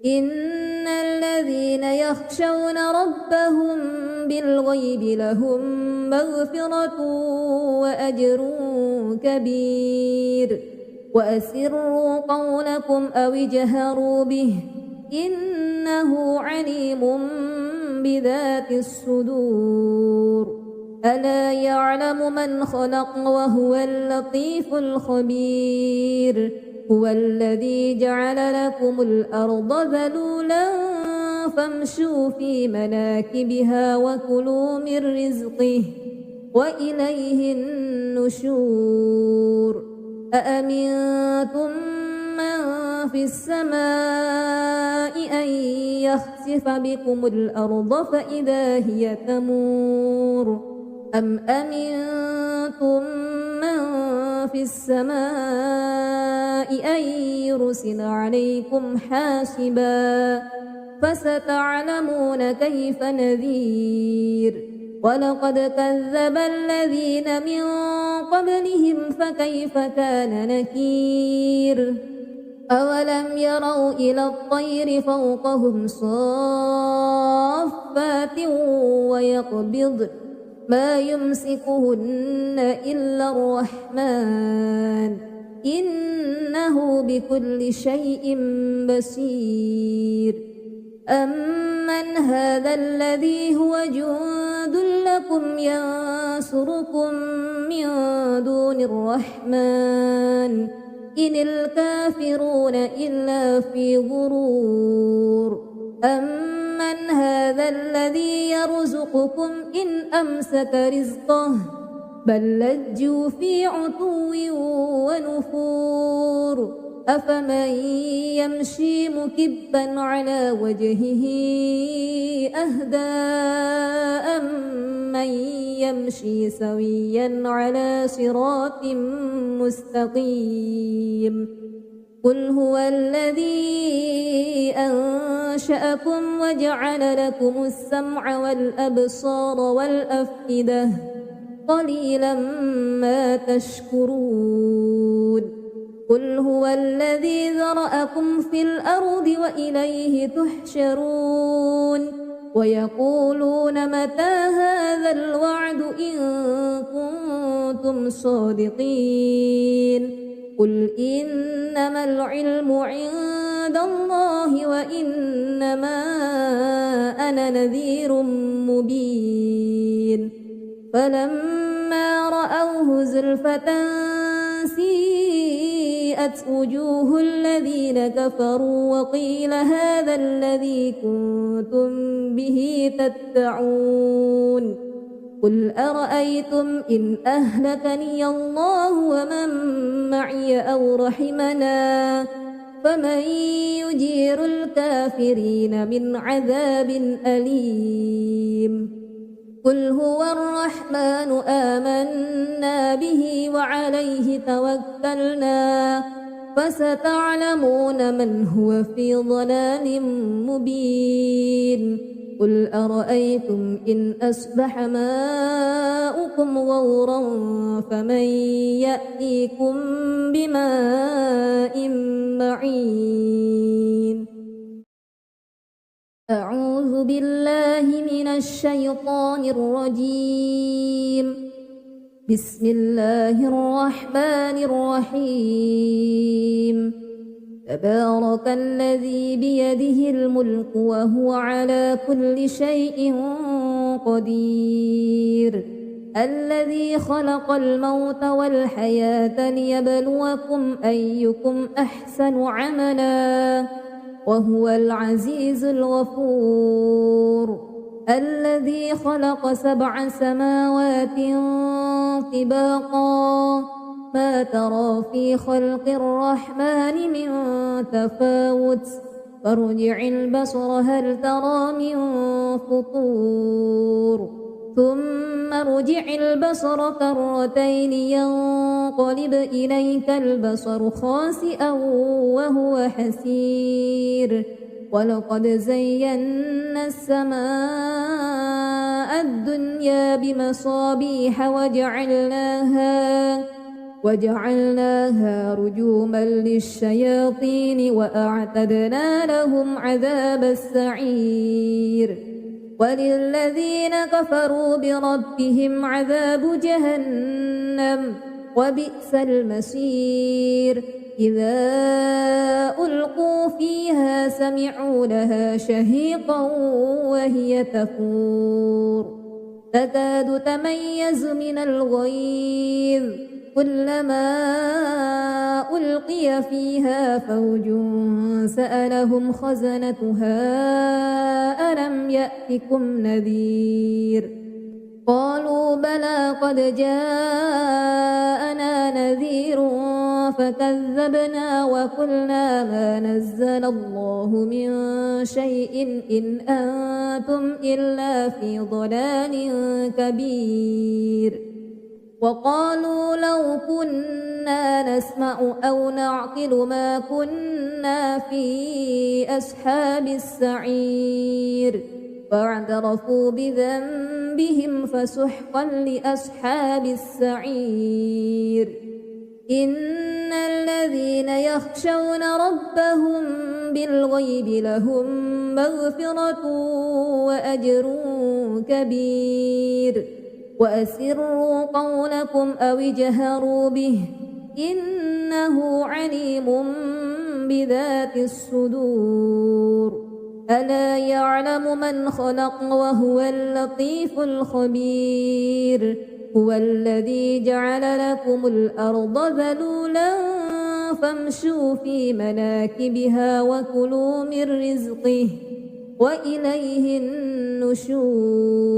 إن الذين يخشون ربهم بالغيب لهم مغفرة وأجر كبير وأسروا قولكم أو اجهروا به إنه عليم بذات الصدور ألا يعلم من خلق وهو اللطيف الخبير هو الذي جعل لكم الأرض ذلولا فامشوا في مناكبها وكلوا من رزقه وإليه النشور أأمنتم من في السماء أن يخسف بكم الأرض فإذا هي تمور أم أمنتم من في السماء أن يرسل عليكم حاسبا فستعلمون كيف نذير ولقد كذب الذين من قبلهم فكيف كان نكير أولم يروا إلى الطير فوقهم صافات ويقبض ما يمسكهن إلا الرحمن إنه بكل شيء بصير أمن هذا الذي هو جند لكم ينصركم من دون الرحمن إن الكافرون إلا في غرور أمن هذا الذي يرزقكم إن أمسك رزقه بل لجوا في عتو ونفور أفمن يمشي مكبا على وجهه أهدى أمن يمشي سويا على صراط مستقيم قل هو الذي أنشأكم وجعل لكم السمع والأبصار والأفئدة قليلا ما تشكرون قل هو الذي ذرأكم في الأرض وإليه تحشرون ويقولون متى هذا الوعد إن كنتم صادقين قل إنما العلم عند الله وإنما أنا نذير مبين فلما رأوه زلفة سيئت وبرئت وجوه الذين كفروا وقيل هذا الذي كنتم به تدعون قل أرأيتم إن أهلكني الله ومن معي أو رحمنا فمن يجير الكافرين من عذاب أليم قل هو الرحمن آمنا به وعليه توكلنا فستعلمون من هو في ضلال مبين قل أرأيتم إن أصبح ماؤكم غورا فمن يأتيكم بماء معين أعوذ بالله من الشيطان الرجيم بسم الله الرحمن الرحيم تبارك الذي بيده الملك وهو على كل شيء قدير الذي خلق الموت والحياة ليبلوكم أيكم أحسن عملا وهو العزيز الغفور الذي خلق 7 سماوات طباقا ما ترى في خلق الرحمن من تفاوت فارجع البصر هل ترى من فطور ثم ارجع البصر كرتين ينقلب إليك البصر خاسئا وهو حسير ولقد زينا السماء الدنيا بمصابيح وجعلناها رجوما للشياطين وأعتدنا لهم عذاب السعير وللذين كفروا بربهم عذاب جهنم وبئس المصير إذا ألقوا فيها سمعوا لها شهيقا وهي تفور تكاد تميز من الغيظ كلما ألقي فيها فوج سألهم خزنتها ألم يأتكم نذير قالوا بلى قد جاءنا نذير فكذبنا وقلنا ما نزل الله من شيء إن أنتم إلا في ضلال كبير وقالوا لو كنا نسمع أو نعقل ما كنا في أصحاب السعير فاعترفوا بذنبهم فسحقا لأصحاب السعير إن الذين يخشون ربهم بالغيب لهم مغفرة وأجر كبير وأسروا قولكم أو اجهروا به إنه عليم بذات الصدور ألا يعلم من خلق وهو اللطيف الخبير هو الذي جعل لكم الأرض ذلولا فامشوا في مناكبها وكلوا من رزقه وإليه النشور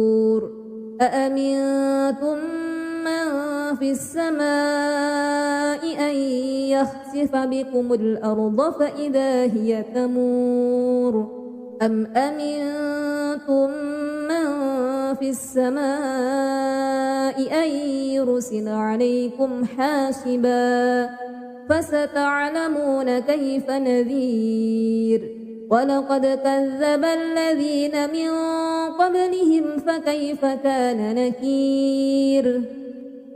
أأمنتم من في السماء أن يخسف بكم الأرض فإذا هي تمور أم أمنتم من في السماء أن يرسل عليكم حاسبا فستعلمون كيف نذير ولقد كذب الذين من قبلهم فكيف كان نكير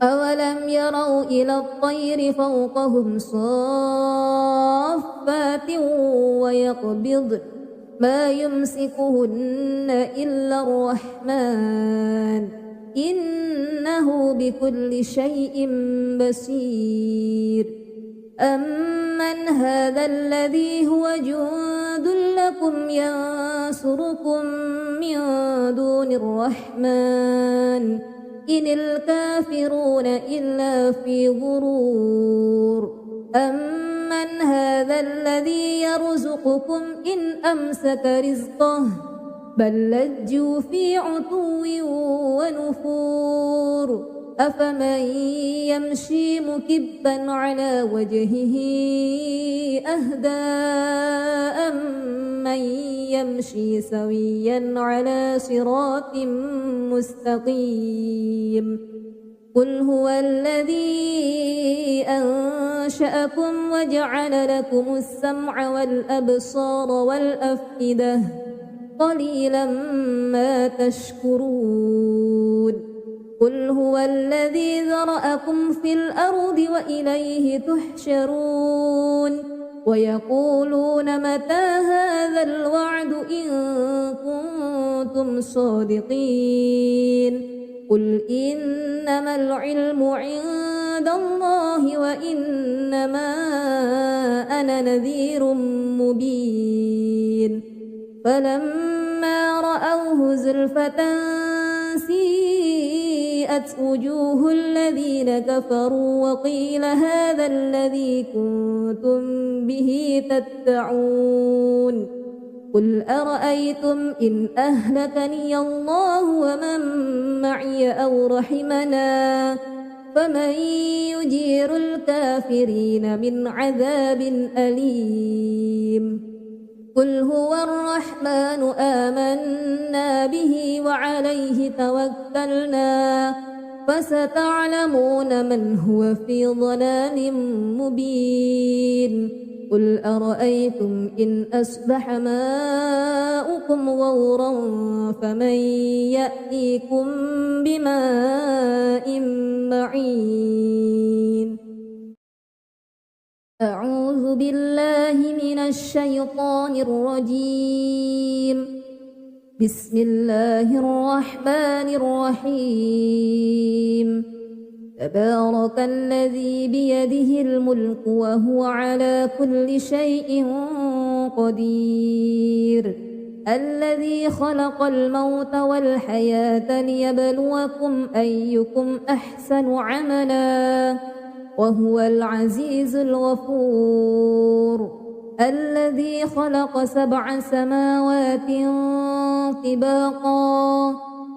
أولم يروا إلى الطير فوقهم صافات ويقبضن ما يمسكهن إلا الرحمن إنه بكل شيء بصير أمن هذا الذي هو جند لكم ينصركم من دون الرحمن إن الكافرون إلا في غرور من هذا الذي يرزقكم إن أمسك رزقه بل لجوا في عتو ونفور أفمن يمشي مكبا على وجهه أهدى أمن يمشي سويا على صراط مستقيم قل هو الذي أنشأكم وجعل لكم السمع والأبصار والأفئدة قليلا ما تشكرون قل هو الذي ذرأكم في الأرض وإليه تحشرون ويقولون متى هذا الوعد إن كنتم صادقين قل إنما العلم عند الله وإنما أنا نذير مبين فلما رأوه زلفة سيئت وجوه الذين كفروا وقيل هذا الذي كنتم به تدعون قل أرأيتم إن أهلكني الله ومن معي أو رحمنا فمن يجير الكافرين من عذاب أليم قل هو الرحمن آمنا به وعليه توكلنا فستعلمون من هو في ضلال مبين قل أرأيتم إن أصبح ماؤكم غورا فمن يأتيكم بماء معين أعوذ بالله من الشيطان الرجيم بسم الله الرحمن الرحيم تبارك الذي بيده الملك وهو على كل شيء قدير الذي خلق الموت والحياة ليبلوكم أيكم أحسن عملا وهو العزيز الغفور الذي خلق 7 سماوات طباقا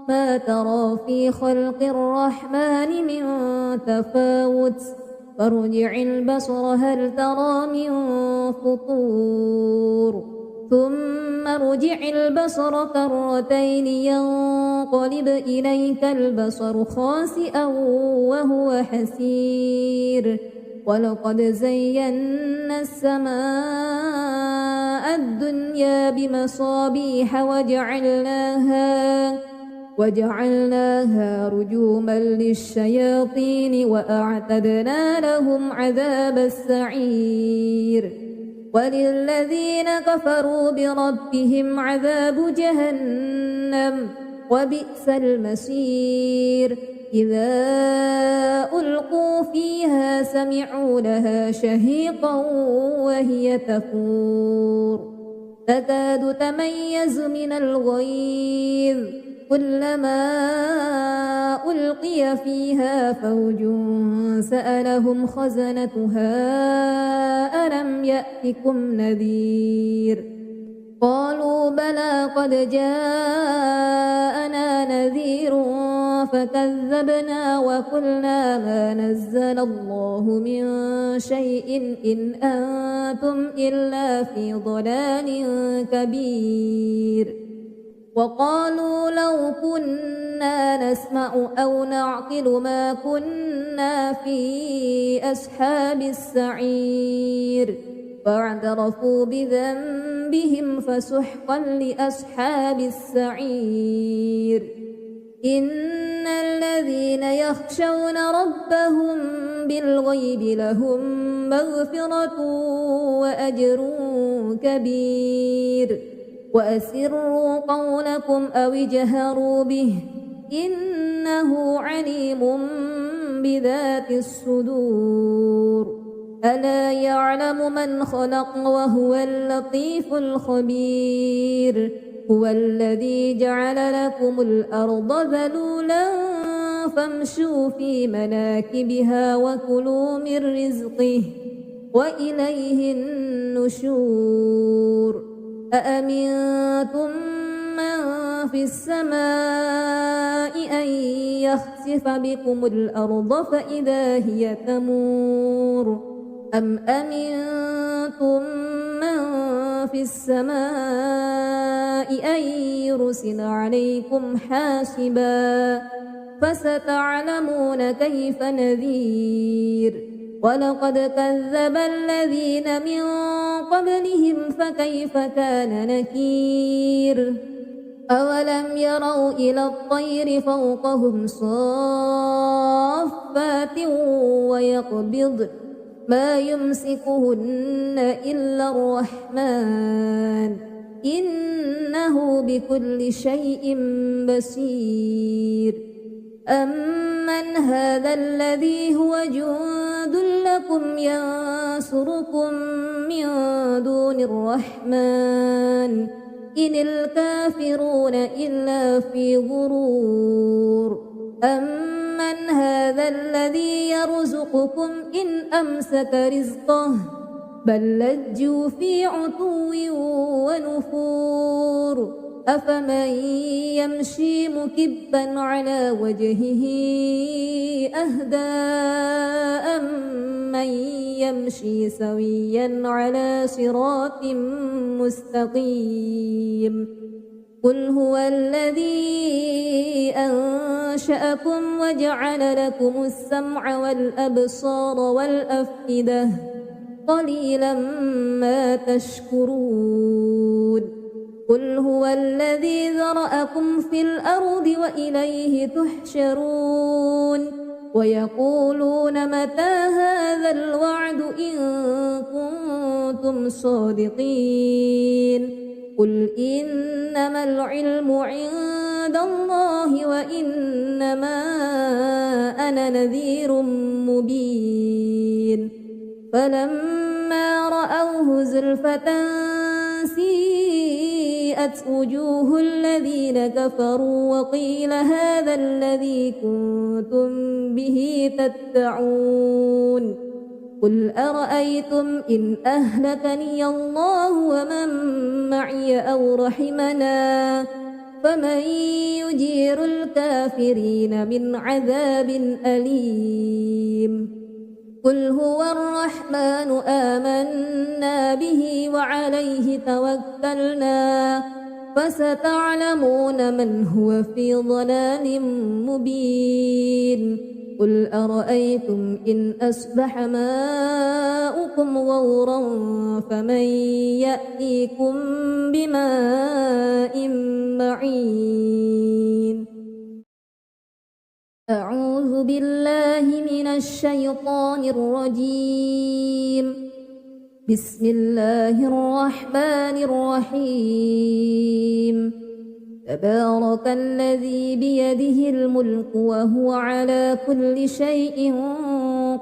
ما ترى في خلق الرحمن من تفاوت فارجع البصر هل ترى من فطور ثم ارجع البصر كرتين ينقلب إليك البصر خاسئا وهو حسير ولقد زينا السماء الدنيا بمصابيح وجعلناها رجوما للشياطين وأعتدنا لهم عذاب السعير وللذين كفروا بربهم عذاب جهنم وبئس المصير إذا ألقوا فيها سمعوا لها شهيقا وهي تفور تكاد تميز من الغيظ كلما ألقي فيها فوج سألهم خزنتها ألم يأتكم نذير قالوا بلى قد جاءنا نذير فكذبنا وقلنا ما نزل الله من شيء إن أنتم إلا في ضلال كبير وقالوا لو كنا نسمع أو نعقل ما كنا في أصحاب السعير فاعترفوا بذنبهم فسحقا لأصحاب السعير إن الذين يخشون ربهم بالغيب لهم مغفرة وأجر كبير وأسروا قولكم أو اجهروا به إنه عليم بذات الصدور ألا يعلم من خلق وهو اللطيف الخبير هو الذي جعل لكم الأرض ذلولا فامشوا في مناكبها وكلوا من رزقه وإليه النشور أأمنتم من في السماء أن يخسف بكم الأرض فإذا هي تمور أم أمنتم من في السماء أن يرسل عليكم حاسبا فستعلمون كيف نذير ولقد كذب الذين من قبلهم فكيف كان نكير أولم يروا إلى الطير فوقهم صافات ويقبض ما يمسكهن إلا الرحمن إنه بكل شيء بصير أمن هذا الذي هو جند لكم ينصركم من دون الرحمن إن الكافرون إلا في غرور أمن هذا الذي يرزقكم إن أمسك رزقه بل لجوا في عتو ونفور أفمن يمشي مكبا على وجهه أهدى أمن يمشي سويا على صراط مستقيم قل هو الذي أنشأكم وجعل لكم السمع والأبصار والأفئدة قليلا ما تشكرون قل هو الذي ذرأكم في الأرض وإليه تحشرون ويقولون متى هذا الوعد إن كنتم صادقين قل إنما العلم عند الله وإنما أنا نذير مبين فلما رأوه زلفة سيئت وجوه الذين كفروا وقيل هذا الذي كنتم به تدعون قل أرأيتم إن أهلكني الله ومن معي أو رحمنا فمن يجير الكافرين من عذاب أليم قل هو الرحمن آمنا به وعليه توكلنا فستعلمون من هو في ضلال مبين قل أرأيتم إن أصبح ماؤكم غورا فمن يأتيكم بماء معين أعوذ بالله من الشيطان الرجيم بسم الله الرحمن الرحيم تبارك الذي بيده الملك وهو على كل شيء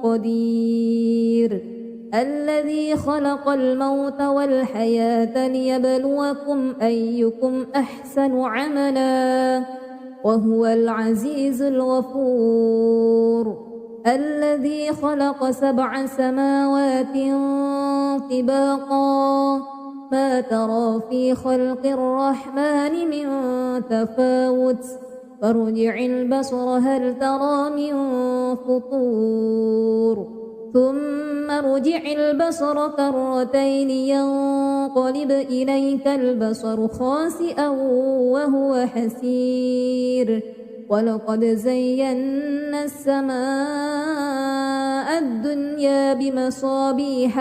قدير الذي خلق الموت والحياة ليبلوكم أيكم أحسن عملا وهو العزيز الغفور الذي خلق 7 سماوات طباقا ما ترى في خلق الرحمن من تفاوت فارجع البصر هل ترى من فطور ثم ارجع البصر كرتين ينقلب إليك البصر خاسئا وهو حسير ولقد زينا السماء الدنيا بمصابيح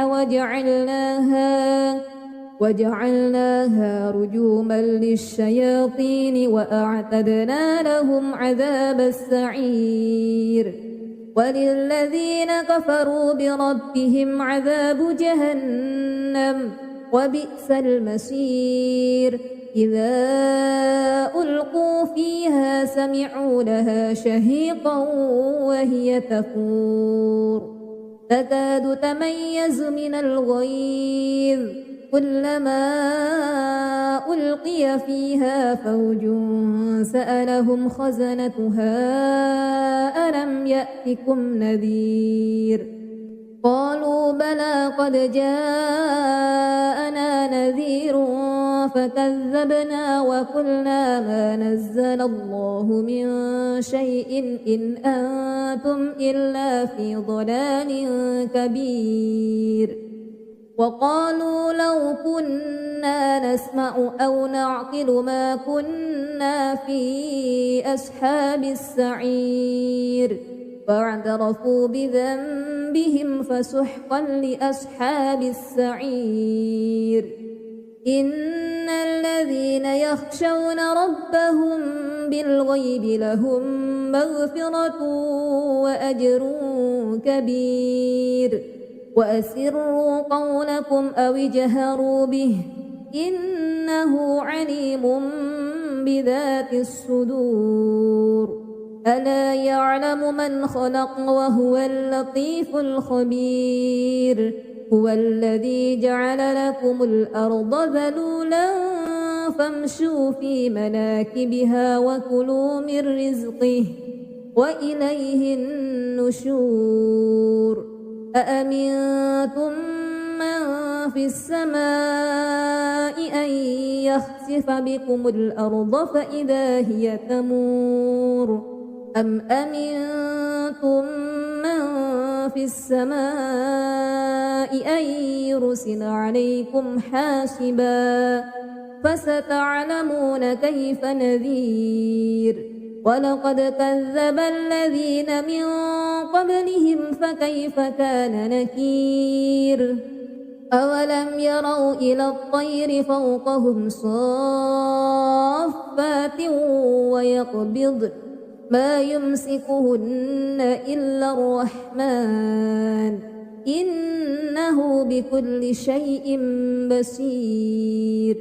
وجعلناها رجوما للشياطين وأعتدنا لهم عذاب السعير وللذين كفروا بربهم عذاب جهنم وبئس المصير إذا ألقوا فيها سمعوا لها شهيقا وهي تفور تكاد تميز من الغيظ كلما ألقي فيها فوج سألهم خزنتها ألم يأتكم نذير قالوا بلى قد جاءنا نذير فكذبنا وقلنا ما نزل الله من شيء إن أنتم إلا في ضلال كبير وقالوا لو كنا نسمع أو نعقل ما كنا في أصحاب السعير فاعترفوا بذنبهم فسحقا لأصحاب السعير إن الذين يخشون ربهم بالغيب لهم مغفرة وأجر كبير وأسروا قولكم أو اجهروا به إنه عليم بذات الصدور ألا يعلم من خلق وهو اللطيف الخبير هو الذي جعل لكم الأرض ذلولا فامشوا في مناكبها وكلوا من رزقه وإليه النشور أأمنتم من في السماء أن يخسف بكم الأرض فإذا هي تمور أم أمنتم من في السماء أن يرسل عليكم حاسبا فستعلمون كيف نذير ولقد كذب الذين من قبلهم فكيف كان نكير أولم يروا إلى الطير فوقهم صافات ويقبضن ما يمسكهن إلا الرحمن إنه بكل شيء بصير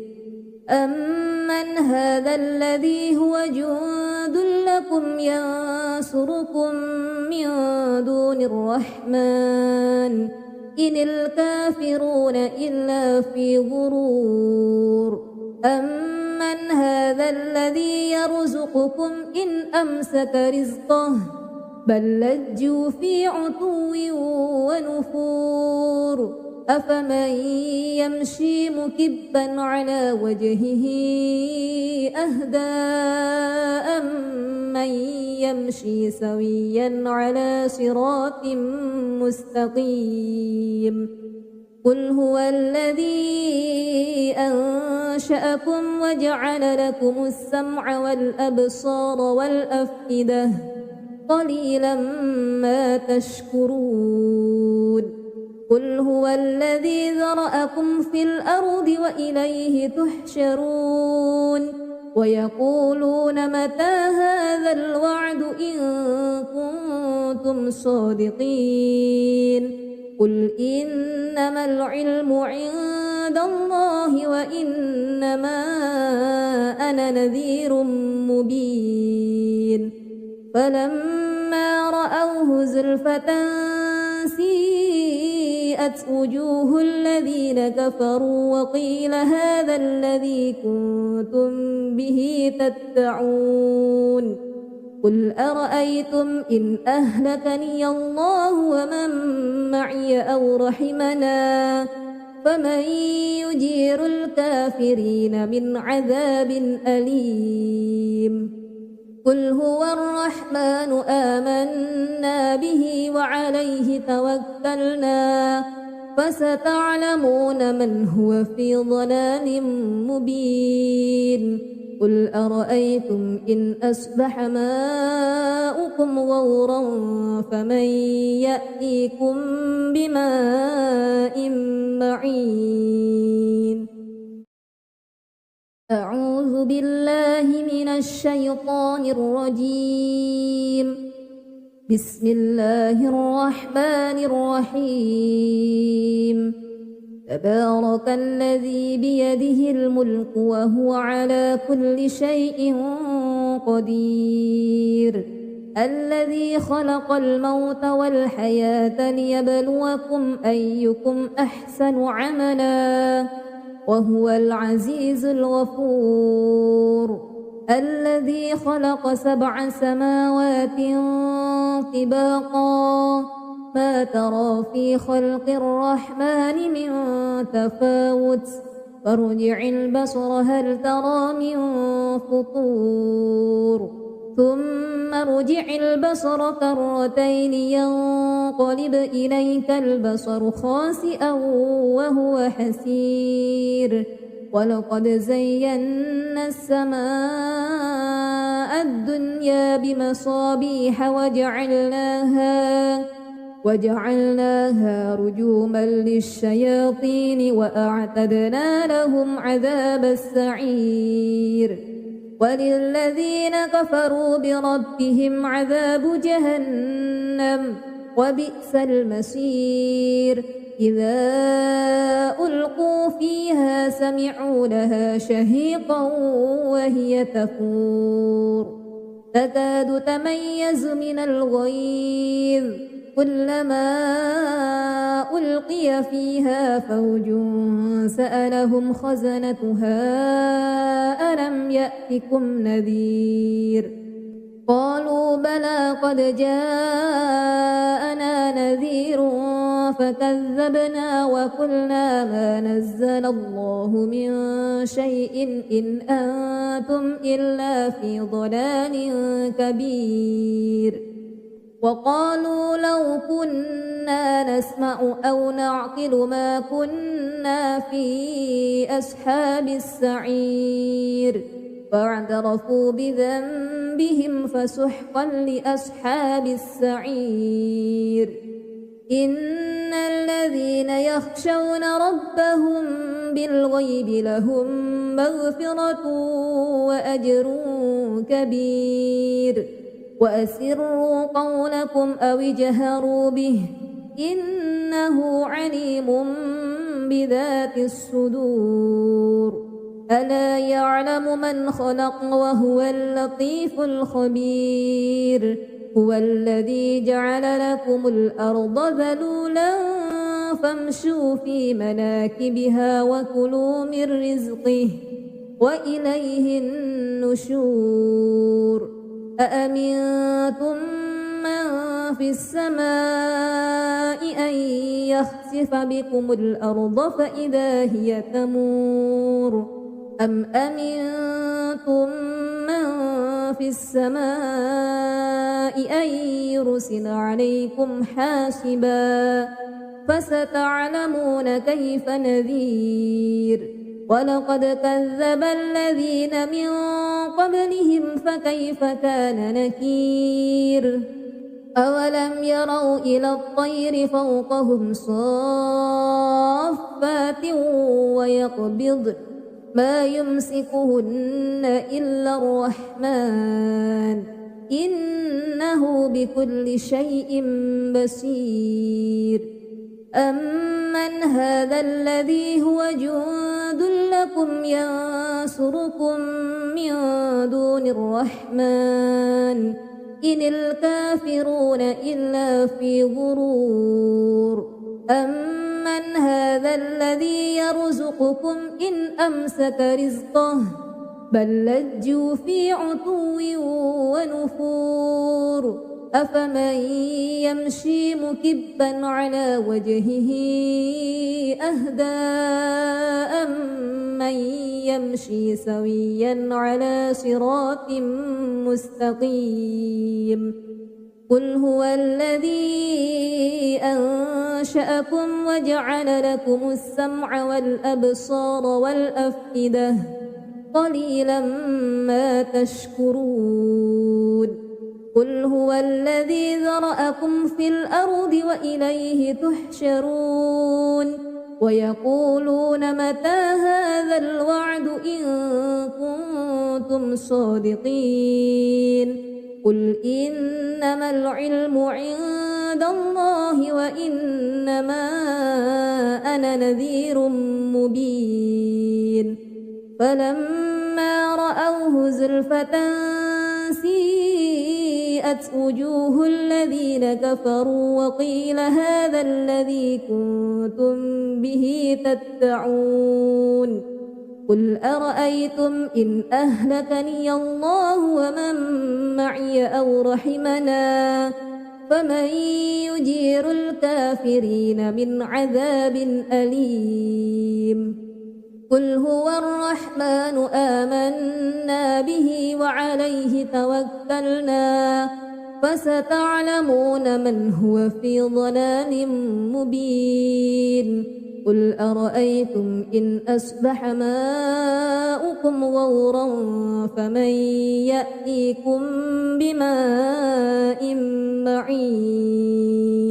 أمن هذا الذي هو جند لكم ينصركم من دون الرحمن إن الكافرون إلا في غرور أمن هذا الذي يرزقكم إن أمسك رزقه بل لجوا في عتو ونفور أفمن يمشي مكبا على وجهه أهدى أمن يمشي سويا على صراط مستقيم قل هو الذي أنشأكم وجعل لكم السمع والأبصار والأفئدة قليلا ما تشكرون قل هو الذي ذرأكم في الأرض وإليه تحشرون ويقولون متى هذا الوعد إن كنتم صادقين قل إنما العلم عند الله وإنما أنا نذير مبين فلما رأوه زلفة سيئت وجوه الذين كفروا وقيل هذا الذي كنتم به تدعون قل أرأيتم إن أهلكني الله ومن معي أو رحمنا فمن يجير الكافرين من عذاب أليم قل هو الرحمن آمنا به وعليه توكلنا فستعلمون من هو في ضلال مبين قل أرأيتم إن أصبح ماؤكم غورا فمن يأتيكم بماء معين أعوذ بالله من الشيطان الرجيم بسم الله الرحمن الرحيم تبارك الذي بيده الملك وهو على كل شيء قدير الذي خلق الموت والحياة ليبلوكم أيكم أحسن عملا وهو العزيز الغفور الذي خلق 7 سماوات طباقا ما ترى في خلق الرحمن من تفاوت فارجع البصر هل ترى من فطور ثم ارجع البصر كرتين ينقلب إليك البصر خاسئا وهو حسير ولقد زينا السماء الدنيا بمصابيح وجعلناها رجوما للشياطين وأعتدنا لهم عذاب السعير وللذين كفروا بربهم عذاب جهنم وبئس المصير إذا ألقوا فيها سمعوا لها شهيقا وهي تفور تكاد تميز من الغيظ كلما ألقي فيها فوج سألهم خزنتها ألم يأتكم نذير قالوا بلى قد جاءنا نذير فكذبنا وقلنا ما نزل الله من شيء إن أنتم إلا في ضلال كبير وقالوا لو كنا نسمع أو نعقل ما كنا في أصحاب السعير فاعترفوا بذنبهم فسحقا لأصحاب السعير إن الذين يخشون ربهم بالغيب لهم مغفرة وأجر كبير وأسروا قولكم أو اجهروا به إنه عليم بذات الصدور ألا يعلم من خلق وهو اللطيف الخبير هو الذي جعل لكم الأرض ذلولا فامشوا في مناكبها وكلوا من رزقه وإليه النشور أأمنتم من في السماء أن يخسف بكم الأرض فإذا هي تمور أم أمنتم من في السماء أن يرسل عليكم حاسبا فستعلمون كيف نذير ولقد كذب الذين من قبلهم فكيف كان نكير أولم يروا إلى الطير فوقهم صافات ويقبض ما يمسكهن إلا الرحمن إنه بكل شيء بصير أمن هذا الذي هو جند لكم ينصركم من دون الرحمن إن الكافرون إلا في غرور أمن هذا الذي يرزقكم إن أمسك رزقه بل لجوا في عتو ونفور أفمن يمشي مكبا على وجهه أهدى أمن يمشي سويا على صراط مستقيم قل هو الذي أنشأكم وجعل لكم السمع والأبصار والأفئدة قليلا ما تشكرون قل هو الذي ذرأكم في الأرض وإليه تحشرون ويقولون متى هذا الوعد إن كنتم صادقين قل إنما العلم عند الله وإنما أنا نذير مبين فلما رأوه زلفة سيئت وجوه الذين كفروا وقيل هذا الذي كنتم به تدعون قل أرأيتم إن أهلكني الله ومن معي أو رحمنا فمن يجير الكافرين من عذاب أليم قل هو الرحمن آمنا به وعليه توكلنا فستعلمون من هو في ضلال مبين قل أرأيتم إن أصبح ماؤكم غورا فمن يأتيكم بماء معين